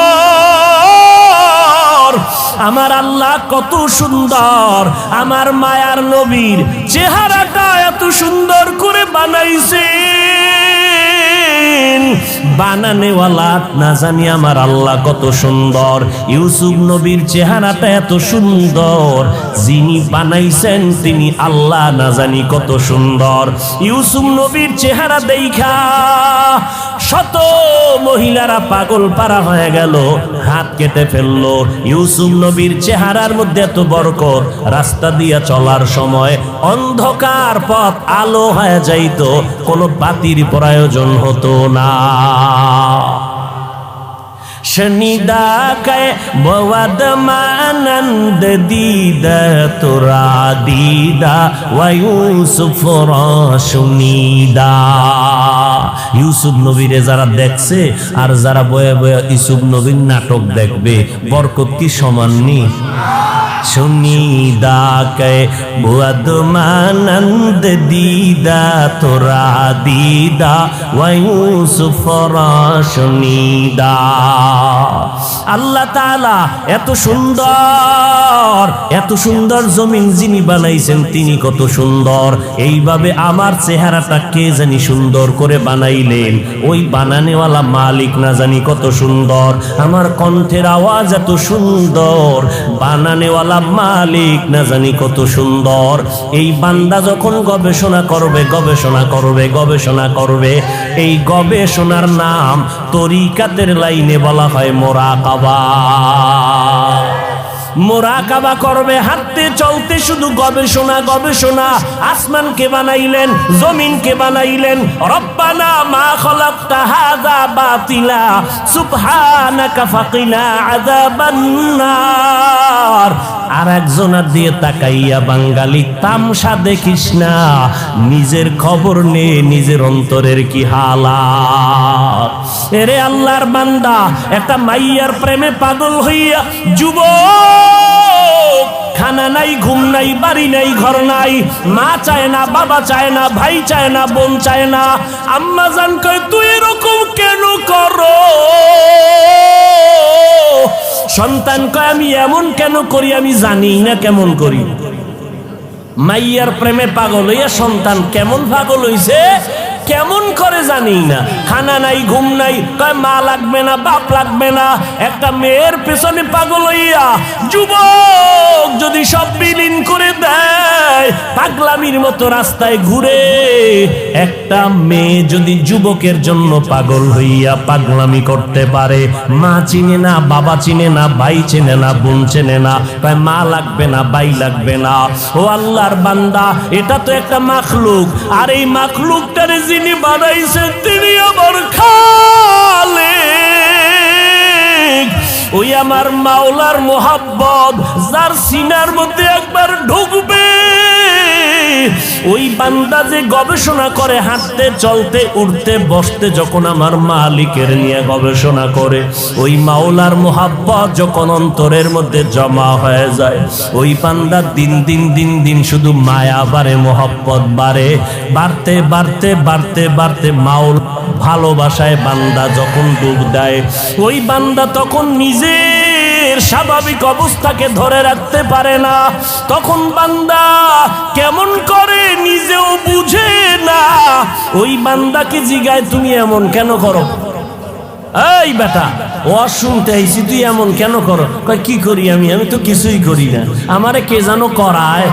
আমার আল্লাহ কত সুন্দর। আমার মায়ার নবীর চেহারাটা এত সুন্দর করে বানাইছে, বানানেওয়ালা না জানি আমার আল্লাহ কত সুন্দর। ইউসুফ নবীর চেহারাটা এত সুন্দর, যিনি বানাইছেন তিনি আল্লাহ না জানি কত সুন্দর। ইউসুফ নবীর চেহারা দেখা শত মহিলারা পাগল পারা হয়ে গেল, হাত কেটে ফেললো। ইউসুফ নবীর চেহারার মধ্যে এত বরকত, রাস্তা দিয়া চলার সময় অন্ধকার পথ আলো হয়ে যাইত, কোনো বাতির প্রয়োজন হতো না। शनिदा के बवद मानंद दीदा तुरा दीदा व यूसुफ रोशनीदा। ইউসুফ নবীরে যারা দেখছে আর যারা বয়ে বয়ে ইউসুফ নবীর নাটক দেখবে, বরকত কি সমান নি? सुनीदा के बुअद मानंद दीदा तुरा दीदा व यूसुफ रोशनीदा। আল্লাহ তাআলা এত সুন্দর, এত সুন্দর জমিন যিনি বানাইছেন তিনি কত সুন্দর। এইভাবে আমার চেহারাটা কে জানি সুন্দর করে বানাইলেন, ওই বানানেওয়ালা মালিক না জানি কত সুন্দর। আমার কণ্ঠের আওয়াজ এত সুন্দর, বানানেওয়ালা মালিক না জানি কত সুন্দর। এই বান্দা যখন গবেষণা করবে, গবেষণা করবে, গবেষণা করবে, এই গবেষণার নাম তরিকাতের লাইনে বলা হয় মুরাকাবা। মুরাকাবা করবে, হাঁটতে চলতে শুধু গবেষণা গবেষণা। আসমানকে বানাইলেন, জমিনকে বানাইলেন। রব্বানা মা খালাকতা হাযা বাতিলা সুবহানাকা ফাকিনা আযাবান নার। আর একজনের দিয়ে তাকাইয়া বাঙালি তামসা দেখিস না, নিজের খবর নে নিজের অন্তরের কি হালাত। এরে আল্লাহর বান্দা, একটা মাইয়ার প্রেমে পাগল হইয়া যুবক, খানা নাই, ঘুম নাই, বাড়ি নাই, ঘর নাই, মা চায় না, বাবা চায় না, ভাই চায় না, বোন চায় না। আম্মা জান কয় তুই এরকম কেন করো? সন্তান কয় আমি এমন কেন করি, আমি জানি না কেমন করি। মাইয়ার প্রেমে পাগল হইয়া সন্তান কেমন পাগল হইছে, কেমন করে জানি না। খানা নাই, ঘুম নাই, কয় মা লাগবে না, বাপ লাগবে না। একটা মেয়ের পেছনে পাগল হইয়া যুবক যদি সব বিলীন করে দেয়, পাগলামির মতো রাস্তায় ঘুরে। একটা মেয়ে যদি যুবকের জন্য পাগল হইয়া পাগলামি করতে পারে, মা চিনে না, বাবা চিনে না, ভাই চিনে না, বোন চিনে না, কয় মা লাগবে না, ভাই লাগবে না। ও আল্লাহর বান্দা, এটা তো একটা মাখলুক, আর এই মাখলুকটারে যিনি বানাইছেন তিনি আমার খালিক। ওই আমার মাওলার মোহাব্বত যার সিনার মধ্যে একবার ঢুকবে, ওই বান্দা যে গবেষণা করে হাঁটতে, চলতে, উঠতে, বসতে, যখন আমার মালিকের নিয়ে গবেষণা করে, ওই মাওলার মোহাব্বত যখন অন্তরের মধ্যে জমা হয়ে যায়, ওই বান্দা দিন দিন দিন দিন শুধু মায়া বাড়ে, মোহাব্বত বাড়ে, বাড়তে বাড়তে বাড়তে বাড়তে মাওলা ভালোবাসায় বান্দা যখন ডুব দেয়, ওই বান্দা তখন নিজের স্বাভাবিক অবস্থাকে ধরে রাখতে পারে না। তখন বান্দা কেমন করে নিজেও বুঝে না। ওই বান্দাকে জিগায় তুমি এমন কেন করো? এই বেটা, ওয়াজ শুনতে আইছি, তুই এমন কেন করো? কয় কি করি আমি? আমি তো কিছুই করি না, আমারে কে জানো করায়।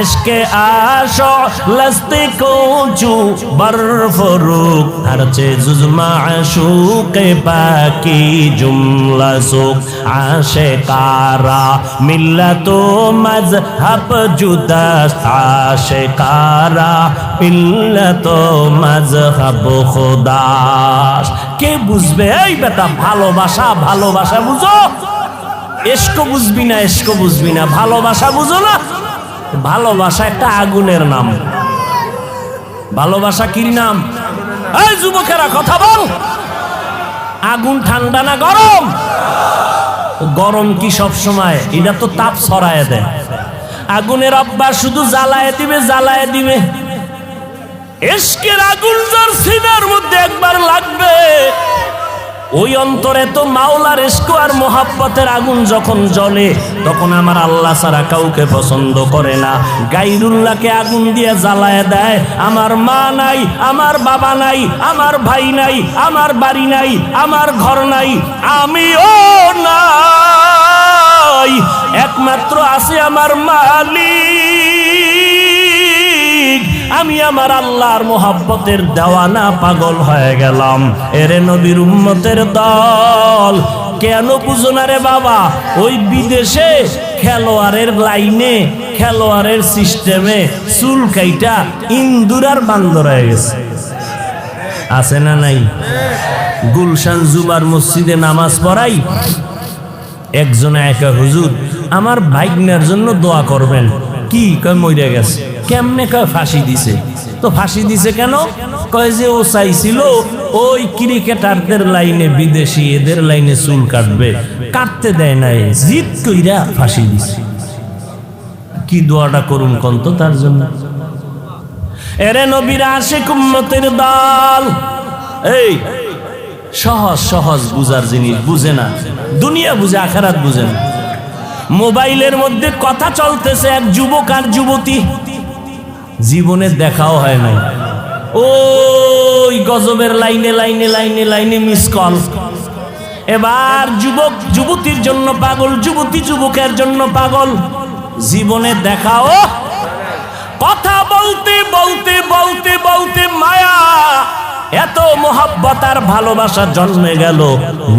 इश्क़े आशो लस्ते को जो बरफरुक हर चीज़ माशूक़ बाकी जुमला सुख आशिकारा मिल्लतो मज़हब जुदा आशिकारा मिल्लतो मज़हब खुदा। কে বুঝবে? এই বেটা, ভালোবাসা ভালোবাসা বুঝো, ইশক বুঝবি না, ইশক বুঝবি না, ভালোবাসা বুঝো না। ভালোবাসা একটা আগুনের নাম। ভালোবাসা কি নাম? এই যুবকেরা কথা বল, আগুন ঠান্ডা না গরম? গরম কি সব সময়? এটা তো তাপ ছড়ায় দেয়। আগুনের অভ্যাস শুধু জ্বালায় দিবে, জ্বালায় দিবে। ইশকের আগুন যার সিনার মধ্যে একবার লাগবে, ওই অন্তরে তো মাওলার ইশক আর মোহাব্বতের আগুন যখন জ্বলে, তখন আমার আল্লাহ ছাড়া কাউকে পছন্দ করে না। গায়রুল্লাহকে আগুন দিয়ে জ্বালায় দেয়। আমার মা নাই, আমার বাবা নাই, আমার ভাই নাই, আমার বাড়ি নাই, আমার ঘর নাই, আমিও নাই, একমাত্র আছে আমার মালিক। আমি আমার আল্লাহর মোহাব্বতের দেওয়ানা, পাগল হয়ে গেলাম। এরে নবীর উম্মতের দল, কেন বুঝো না রে বাবা? ওই বিদেশে খেলোয়াড়ের লাইনে, খেলোয়াড়ের সিস্টেমে চুল কাইটা ইন্দুর আর বান্দর হয়ে গেছে, আছে না নাই? গুলশান জুমার মসজিদে নামাজ পড়াই, একজনে একা, হুজুর আমার ভাইগনার জন্য দোয়া করবেন। কি কয়? মরে গেছে। কেমনে? কয় ফাঁসি দিছে। তো ফাঁসি দিছে কেন? কয় যে ও চাইছিল ওই ক্রিকেটারদের লাইনে, বিদেশি এদের লাইনে চুল কাটবে, কাটতে দেয় নাই, জিদ কইরা ফাঁসি দিছে। কি দোয়াটা করুন কন্ত তার জন্য? এরে নবীর আশিক উম্মতের দল, এই সহজ সহজ বুঝার জিনিস বুঝে না, দুনিয়া বুঝে, আখিরাত বুঝে না। মোবাইলের মধ্যে কথা চলতেছে, এক যুবক আর যুবতী, জীবনে দেখাও হয় নাই, ওই গজবের লাইনে লাইনে লাইনে লাইনে মিস কল। এবার যুবক যুবতীর জন্য পাগল, যুবতী যুবকের জন্য পাগল, জীবনে দেখাও। কথা বলতে বলতে বলতে বলতে মায়া এত মোহাব্বত আর ভালোবাসা জন্মে গেল,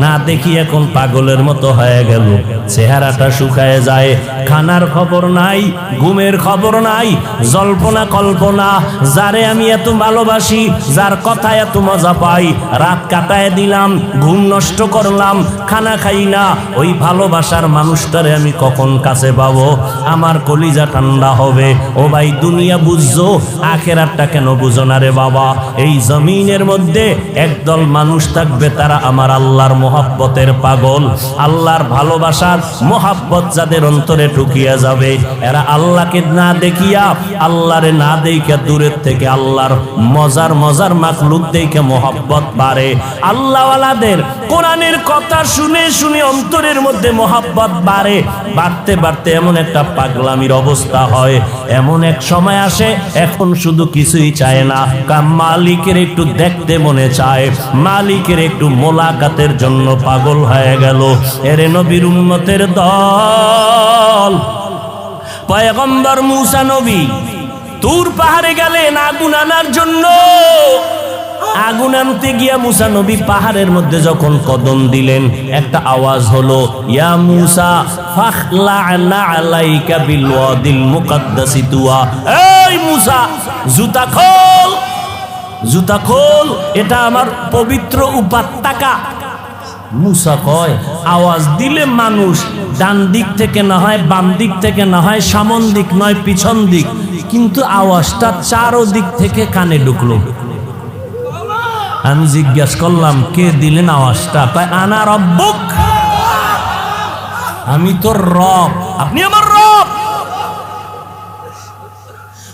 না দেখি এখন পাগলের মতো হয়ে গেল। চেহারাটা শুকায় যায়, খানার খবর নাই, ঘুমের খবর নাই, জল্পনা কল্পনা। যারে আমি এত ভালোবাসি, যার কথা এত মজা পাই, রাত কাটায় দিলাম, ঘুম নষ্ট করলাম, খানা খাই না, ওই ভালোবাসার মানুষটারে আমি কখন কাছে পাবো? আমার কলিজা ঠান্ডা হবে। ও ভাই, দুনিয়া বুঝছো, আখেরাতটা কেন বুঝো না রে বাবা? এই জমিনের মধ্যে একদল মানুষ থাকবে, তারা আমার আল্লাহর মোহাব্বতের পাগল। আল্লাহর ভালোবাসার মোহাব্বত যাদের অন্তরে ঢুকিয়া যাবে, এরা আল্লাহকে না দেখিয়া, আল্লাহরে না দেখিয়া, দূরের থেকে আল্লাহর মজার মজার মাখলুক দেখে মোহাব্বত বাড়ে। আল্লাহওয়ালাদের কোরআনের কথা শুনে শুনে অন্তরের মধ্যে মোহাব্বত বাড়ে। বাড়তে বাড়তে এমন একটা পাগলামির অবস্থা হয়, এমন এক সময় আসে, এখন শুধু কিছুই চায় না, মালিকের একটু দেখতে মনে চায়, মালিকের একটু মোলাকাতের জন্য পাগল হয়ে গেল। এরে নবীর উম্মতের দল, পয়গম্বর মূসা নবী তুর পাহাড়ে গেলেন আগুন আনার জন্য। আগুন আনতে গিয়া মূসা নবী পাহাড়ের মধ্যে যখন কদম দিলেন, একটা আওয়াজ হলো, ইয়া মূসা ফাখলা'না আলাইকা বিল ওয়াদিল মুকাদ্দাসি তুয়া। এই মূসা, জুতা খোল, জুতা খোল, এটা আমার পবিত্র উপত্যকা। মূসা কয়, আওয়াজ দিলে মানুষ ডান দিক থেকে না হয়, বাম দিক থেকে না হয়, সামন দিক নয় পিছন দিক, কিন্তু আওয়াজটা চারো দিক থেকে কানে ঢুকলো। আমি জিজ্ঞাসা করলাম, কে দিলেন আওয়াজটা? কয়, আনা রব্বুক, আমি তোর রব, আপনি আমার রব।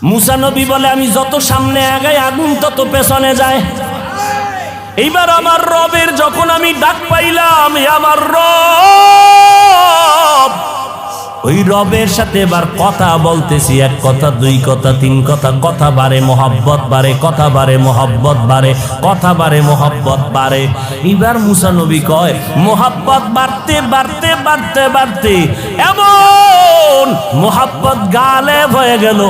মূসা নবী বলে, আমি যত সামনে আগাই আগুন তত পেছনে যায়। এইবার আমার রবের যখন আমি ডাক পাইলাম, আমার রব, ওই রবের সাথে এবার কথা বলতেছি, এক কথা, দুই কথা, তিন কথা, কথা বাড়ে, মোহাব্বত বাড়ে, কথা বাড়ে, মোহাব্বত বাড়ে, কথা বাড়ে, মোহাব্বত বাড়ে। এবার মূসা নবী কয়, মোহাব্বত বাড়তে বাড়তে বাড়তে বাড়তে এমন মোহাব্বত গালেব হয়ে গেল।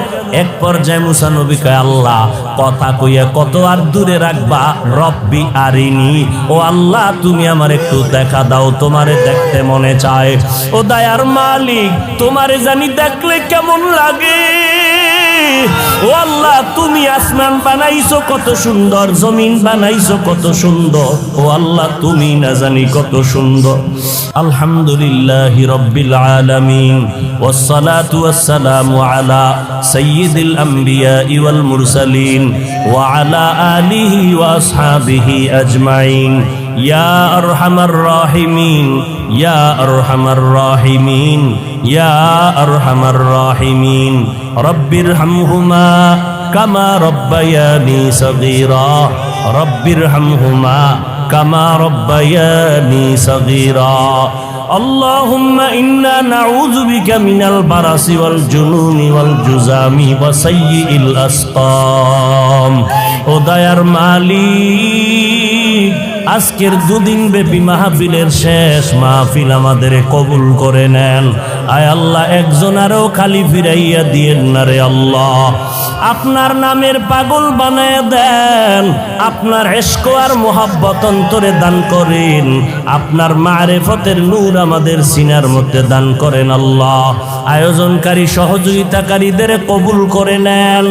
এক পর্যায়ে মূসা নবী কয়, আল্লাহ, কথা কইয়া কত আর দূরে রাখবা, রব্বি আরিনি, ও আল্লাহ তুমি আমার একটু দেখা দাও, তোমারে দেখতে মনে চায়। ও দয়ার মালিক, তোমারে জানি দেখলে কেমন লাগে। ও আল্লাহ, তুমি আসমান বানাইছো কত সুন্দর, জমিন বানাইছো কত সুন্দর, ও আল্লাহ তুমি না জানি কত সুন্দর। আলহামদুলিল্লাহি রাব্বিল আলামিন, ওয়াসসালাতু ওয়াসসালামু আলা সাইয়্যিদিল আমবিয়া ওয়াল মুরসালিন ওয়া আলা আলিহি ওয়া আসহাবিহি আজমাইন। ইয়া আরহামার রাহিমিন, ইয়া আরহামার রাহিমিন, ইয়া আরহামার রাহিমিন। রব্বির হামহুমা কামা রব্বায়ানি সগীরা, রব্বির হামহুমা কামা রব্বায়ানি সগীরা। اللهم إنا نعوذ بك من البرص والجنون والجذام وسيء الأسقام। ও দয়ার মালিক, আজকের দুদিন ব্যাপী মাহফিলের শেষ মাহফিল আমাদের কবুল করে নেন। আয় আল্লাহ, একজন আরো খালি ফিরাইয়া দিয়েন না রে আল্লাহ। আপনার নামের পাগল বানায় দেন, আপনার ইশক আর মোহাব্বত অন্তরে দান করেন, আপনার মারিফতের নূর আমাদের সিনার মধ্যে দান করেন আল্লাহ। আয়োজনকারী সহযোগিতাকারীদের কবুল করে নেন,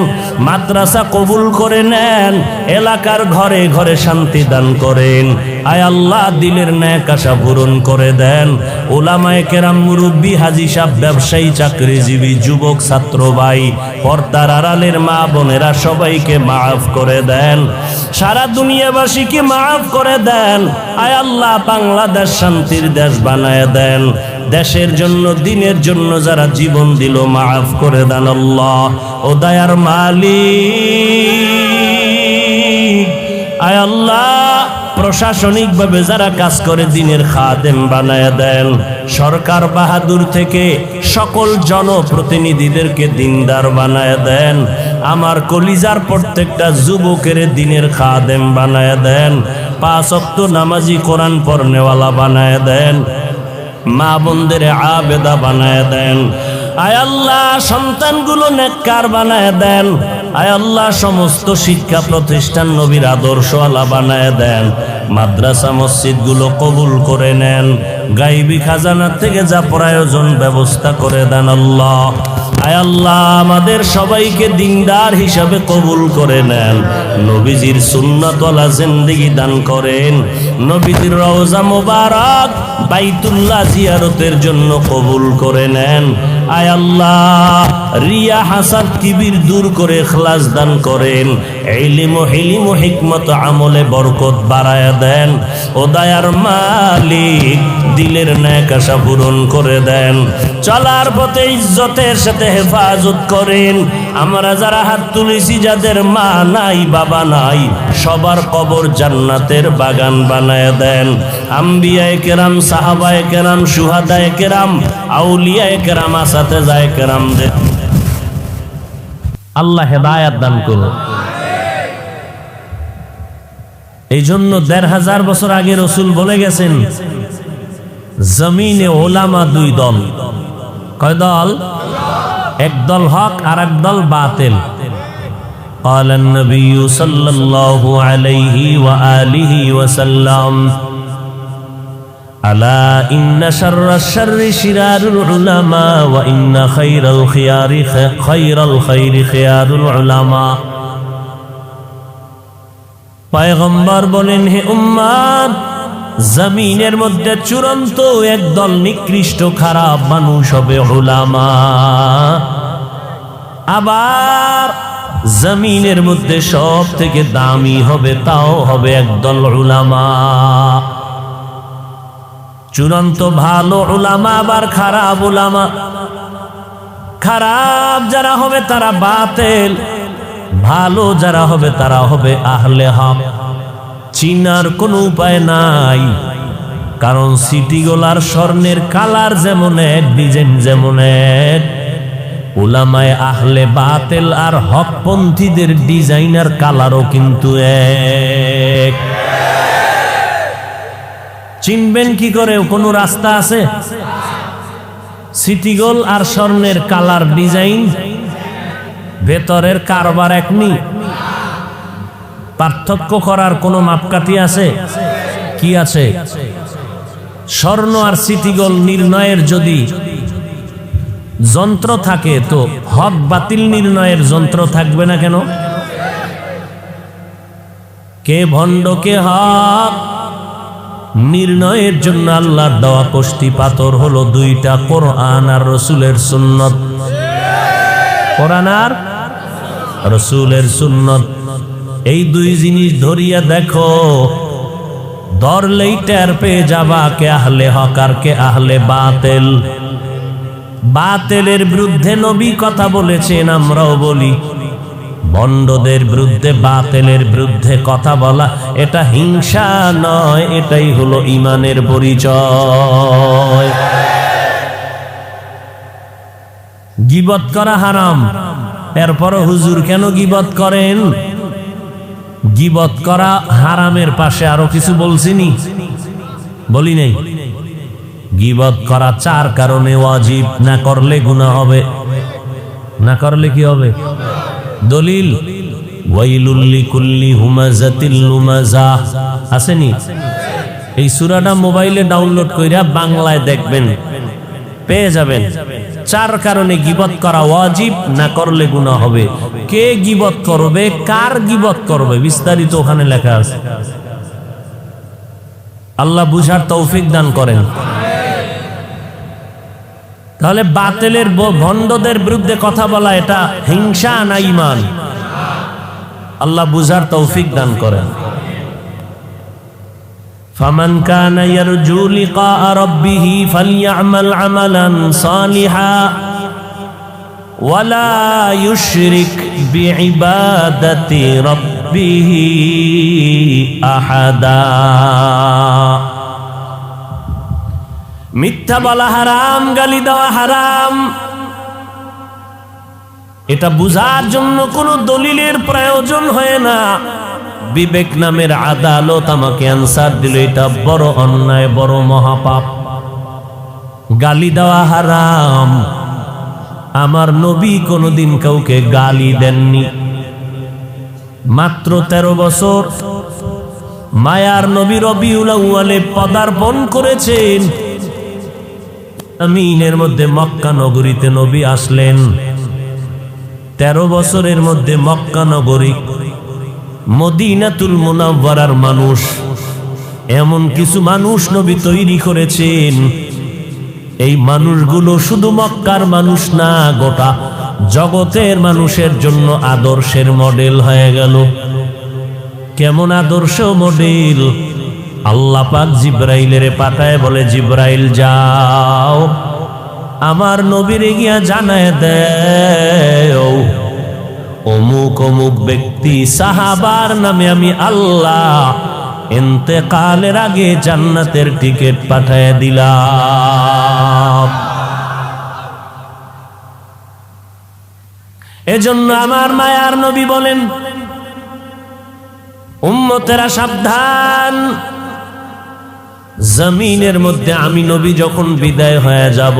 মাদ্রাসা কবুল করে নেন, এলাকার ঘরে ঘরে শান্তি দান করেন। আয় আল্লাহ, দিলের ন্যাক আশা পূরণ করে দেন। ওলামায়ে কেরাম, মুরব্বী, হাজী সাহেব, ব্যবসায়ী, চাকরিজীবী, যুবক, ছাত্র ভাই, পর্দার আড়ালের মা বোনেরা, সবাইকে মাফ করে দেন। সারা দুনিয়াবাসীকে মাফ করে দেন। আয় আল্লাহ, বাংলাদেশ শান্তির দেশ বানায় দেন। দেশের জন্য, দিনের জন্য যারা জীবন দিল, মাফ করে দেন আল্লাহ। ও দয়ার মালিক, আয় আল্লাহ, প্রশাসনিকভাবে যারা কাজ করে দিনের খাদেম বানায় দেন। সরকার বাহাদুর থেকে সকল জনপ্রতিনিধিদেরকে দিনদার বানায় দেন। আমার কলিজার প্রত্যেকটা যুবকের দিনের খাদেম বানায় দেন। 5 ওয়াক্ত নামাজি, কোরআন পড়নেওয়ালা বানায় দেন। মা বোনদের আবেদা বানায় দেন। আয় আল্লাহ, সন্তানগুলো নেককার বানায় দেন। আয় আল্লাহ সমস্ত শিক্ষা প্রতিষ্ঠান নবীর আদর্শ আলা বানায় দেন, মাদ্রাসা মসজিদগুলো কবুল করে নেন, গাইবী খাজানা থেকে যা প্রয়োজন ব্যবস্থা করে দেন আল্লাহ। আয় আল্লাহ আমাদের সবাইকে দিনদার হিসাবে কবুল করে নেন, নবীজির সুন্নাতওয়ালা জিন্দেগি দান করেন, নবীজির রওজা মুবারক বাইতুল্লাহ জিয়ারতের জন্য কবুল করে নেন। আয় আল্লাহ রিয়া হাসাদ কিবির দূর করে ইখলাস দান করেন, ইলম ও হিলিম ও হিকমত আমলে বরকত বাড়ায়া দেন। ও দয়ার মালিক দিলের ন্যাক আশা পূরণ করে দেন, চলার পথে ইজ্জতের সাথে হেফাজত করেন। আমরা যারা হাত তুলেছি যাদের মা নাই বাবা নাই, সবার কবর জান্নাতের বাগান বানায় দেন। আম্বিয়ায়ে কেরাম, সাহাবায়ে কেরাম, শুহাদায়ে কেরাম, আউলিয়ায়ে কেরাম, আসাতেজায়ে কেরামদের আল্লাহ হেদায়েত দান করুন। এই জন্য ১৫০০ বছর আগে রসুল বলে গেছেন, জমিনে ওলামা দুই দল। কয় দল? এক দল হক আর এক দল বাতিল। قال النبي صلى الله عليه وآله وسلم ألا إن شر الشر شرار العلماء وإن خير الخيار خير الخير خيار العلماء। পয়গম্বর বলেন, হে উম্মত, জমিনের মধ্যে চূড়ান্ত একদল নিকৃষ্ট খারাপ মানুষ হবে উলামা, আবার জমিনের মধ্যে সব থেকে দামি হবে, তাও হবে একদল উলামা। চূড়ান্ত ভালো উলামা আবার খারাপ উলামা। খারাপ যারা হবে তারা বাতিল, ভালো যারা হবে তারা হবে আহলে হক। চিনার কোনো উপায় নাই, কারণ সিটিগোলার স্বর্ণের কালার যেমন এক, ডিজাইন যেমন এক, উলামায়ে আহলে বাতিল আর হকপন্থীদের ডিজাইনার কালারও কিন্তু এক। চিনবেন কি করে? কোনো রাস্তা আছে? সিটিগোল আর স্বর্ণের কালার ডিজাইন, ভেতরের কারবার একনি, পার্থক্য করার কোনো মাপকাঠি আছে? কি আছে? স্বর্ণ আর সিটিগোল নির্ণয়ের যদি যন্ত্র থাকে, তো হক বাতিল নির্ণয়ের যন্ত্র থাকবে না কেন? কে ভণ্ড কে হক নির্ণয়ের জন্য আল্লাহর দেওয়া কষ্টি পাথর হলো দুইটা, কোরআন আর রসুলের সুন্নত। কোরআন আর রসুলের সুন্নত, এই দুই জিনিস ধরিয়া দেখো, ধরলেই টের পেয়ে যাবা কে আহলে হক আর কে আহলে বাতিল। বাতিলের বিরুদ্ধে নবী কথা বলেছেন, আমরাও বলি। ভণ্ডদের বিরুদ্ধে, বাতিলের বিরুদ্ধে কথা বলা এটা হিংসা নয়, এটাই হলো ঈমানের পরিচয়। গীবত করা হারাম, এরপরও হুজুর কেন গীবত করেন? গীবত করা হারামের পাশে আরো কিছু বলছিনি? বলি নাই? গীবত করা 4 কারণে ওয়াজিব, না করলে গুনাহ হবে। না করলে কি হবে? দলিল, ওয়াইলুল লিকুল্লি হুমাযাতিল লুমাযা, আসেনি? এই সূরাটা মোবাইলে ডাউনলোড কইরা বাংলায় দেখবেন, পেয়ে যাবেন। 4 কারণে গীবত করা ওয়াজিব, না করলে গুনাহ হবে। কে গীবত করবে, কার গীবত করবে, বিস্তারিত ওখানে লেখা আছে। আল্লাহ বুঝার তৌফিক দান করেন। তাহলে বাতিলের ভণ্ডদের বিরুদ্ধে কথা বলা এটা হিংসা না ঈমান? আল্লাহ বুঝার তৌফিক দান করেন। ফামান কানা ইয়ারজু লিকা রাব্বিহি ফালইআমাল আমালান সালিহা ওয়ালা ইউশরিক বিইবাদাতি রাব্বিহি আহাদা। মিথ্যা বলা হারাম, গালি দেওয়া হারাম, এটা বুঝার জন্য কোনো দলিলের প্রয়োজন হয় না। বিবেক নামের আদালত আমাকে আনসার দিল, এটা বড় অন্যায়, বড় মহাপাপ। গালি দেওয়া হারাম, আমার নবী কোনোদিন কাউকে গালি দেননি। মাত্র 13 বছর মায়ার নবী রবিউল আউয়ালে পদার্পণ করেছেন। জমিনের মধ্যে মক্কা নগরীতে নবী আসলেন। 13 বছরের মধ্যে মক্কা নগরী মদিনাতুল মুনাওয়ারার মানুষ, এমন কিছু মানুষ নবী তৈরি করেছেন, এই মানুষগুলো শুধু মক্কার মানুষ না, গোটা জগতের মানুষের জন্য আদর্শের মডেল হয়ে গেল। কেমন আদর্শ মডেল? আল্লাহ পাক জিব্রাইলের পাঠায় বলে, জিব্রাইল যাও আমার নবীরে গিয়া জানায় দেও অমুক অমুক ব্যক্তি সাহাবার নামে আমি আল্লাহ ইন্তেকালের আগে জান্নাতের টিকিট পাঠায় দিলাম। এজন্য আমার মায়ার নবী বলেন, উম্মতেরা সাবধান, জমিনের মধ্যে আমি নবী যখন বিদায় হয়ে যাব,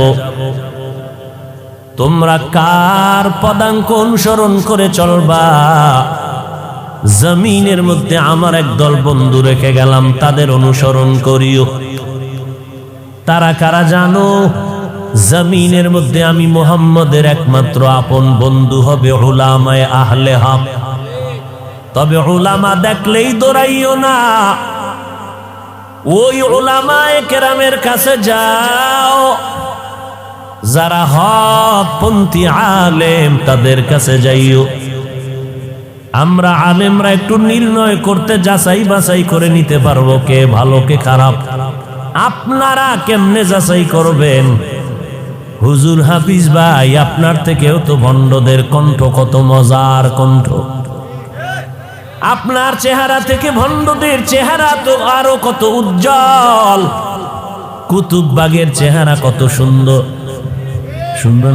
তোমরা কার পদাঙ্ক অনুসরণ করে চলবা? জমিনের মধ্যে আমার একদল বন্ধু রেখে গেলাম, তাদের অনুসরণ করিও। তারা কারা জানো? জমিনের মধ্যে আমি মুহাম্মদের একমাত্র আপন বন্ধু হবে উলামায়ে আহলে হক। তবে উলামা দেখলেই দৌড়াইও না, ওই উলামায়ে কেরামের কাছে যাও, যারা হক পন্থী আলেম তাদের কাছে যাইও। আমরা আলেমরা একটু নির্ণয় করতে যাচাই বাছাই করে নিতে পারবো কে ভালো কে খারাপ। আপনারা কেমনে যাচাই করবেন? হুজুর হাফিজ ভাই, আপনার থেকেও তো ভণ্ডদের কণ্ঠ কত মজার কণ্ঠ। আপনার চেহারা থেকে ভণ্ডদের চেহারা তো আরো কত উজ্জ্বল। কুতুববাগের চেহারা কত সুন্দর সুন্দর,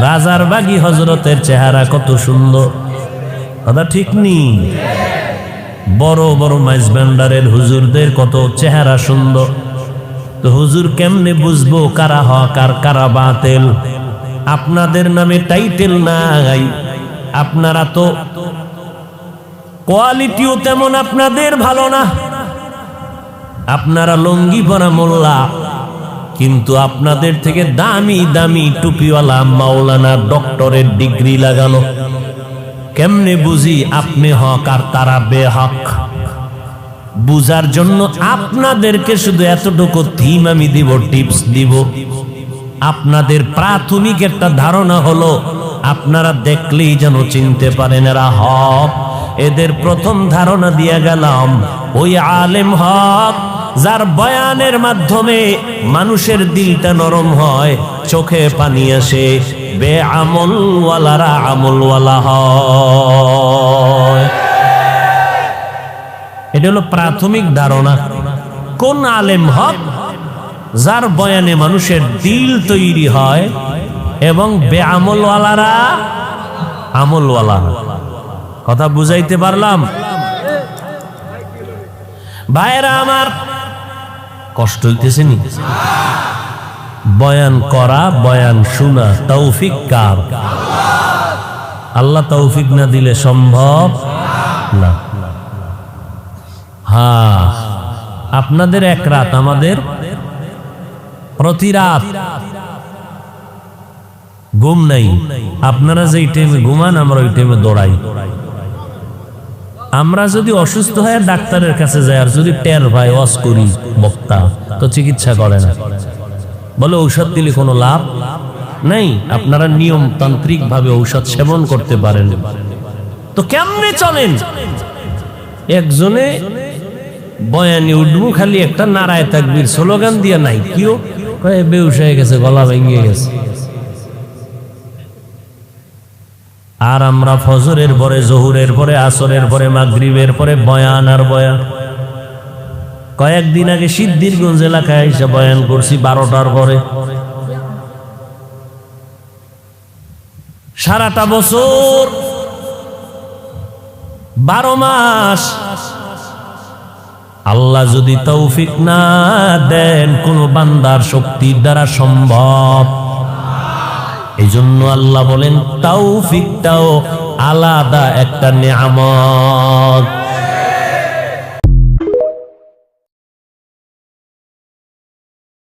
রাজার বাগী হজরতের চেহারা কত সুন্দর, কথা ঠিক নেই? বড় বড় মাইজবান্ডারের হুজুরদের কত চেহারা সুন্দর। তো হুজুর কেমনে বুঝবো কারা হক আর কারা বাতিল? আপনাদের নামে টাইটেল নাই, আপনারা তো কোয়ালিটিও তেমন আপনাদের ভালো না। আপনারা লঙ্গি পরা মোল্লা, কিন্তু আপনাদের থেকে দামি দামি টুপিওয়ালা মাওলানা ডক্টরের ডিগ্রি লাগানো। কেমনে বুঝি আপনি হক আর তারা বেহক? বুঝার জন্য আপনাদেরকে শুধু এতটুকু থিম আমি দিব, টিপস দিব। আপনাদের প্রাথমিক একটা ধারণা হলো, আপনারা দেখলেই যেন চিনতে পারেন এরা হক। এদের প্রথম ধারণা দিয়ে গেলাম, ওই আলেম হক যার বয়ানের মাধ্যমে মানুষের দিলটা নরম হয়, চোখে পানি আসে, বেআমলওয়ালারা আমলওয়ালা হয়। এটা হলো প্রাথমিক ধারণা। কোন আলেম হক? যার বয়ানে মানুষের দিল তৈরি হয় এবং বেআমলওয়ালারা আমলওয়ালা। কথা বুঝাইতে পারলাম? ভাইরা আমার, কষ্ট হইতেছে নি? বয়ান করা, বয়ান শোনা তৌফিক কার? আল্লাহ তৌফিক না দিলে সম্ভব না। হ্যাঁ, আপনাদের এক রাত, আমাদের প্রতি রাত ঘুম নাই। আপনারা যেই টাইমে ঘুমান, আমরা ওই টাইমে দৌড়াই। আমরা যদি অসুস্থ হয়ে ডাক্তারের কাছে যাই, আর যদি টের ভাই ওয়াজ করি বক্তা, তো চিকিৎসা করে না, বলে ঔষধ দিলে কোনো লাভ নেই। আপনারা নিয়মতান্ত্রিক ভাবে ঔষধ সেবন করতে পারেন, তো কেমনে চলেন? একজনে বয়ানি উঠবো, খালি একটা নারায় তাকবীর স্লোগান দিয়া নাই কিও বেহুশ হয়ে গেছে, গলা ভেঙে গেছে। আর আমরা ফজরের পরে, জোহরের পরে, আসরের পরে, মাগরিবের পরে বয়ান আর বয়ান। কয়েকদিন আগে সিদ্ধিরগঞ্জ এলাকায় এসে বয়ান করছি 12টার পরে। সারাটা বছর 12 মাস আল্লাহ যদি তৌফিক না দেন, কোন বান্দার শক্তির দ্বারা সম্ভব। এই জন্য আল্লাহ বলেন, তৌফিকটাও আলাদা একটা নিয়ামত।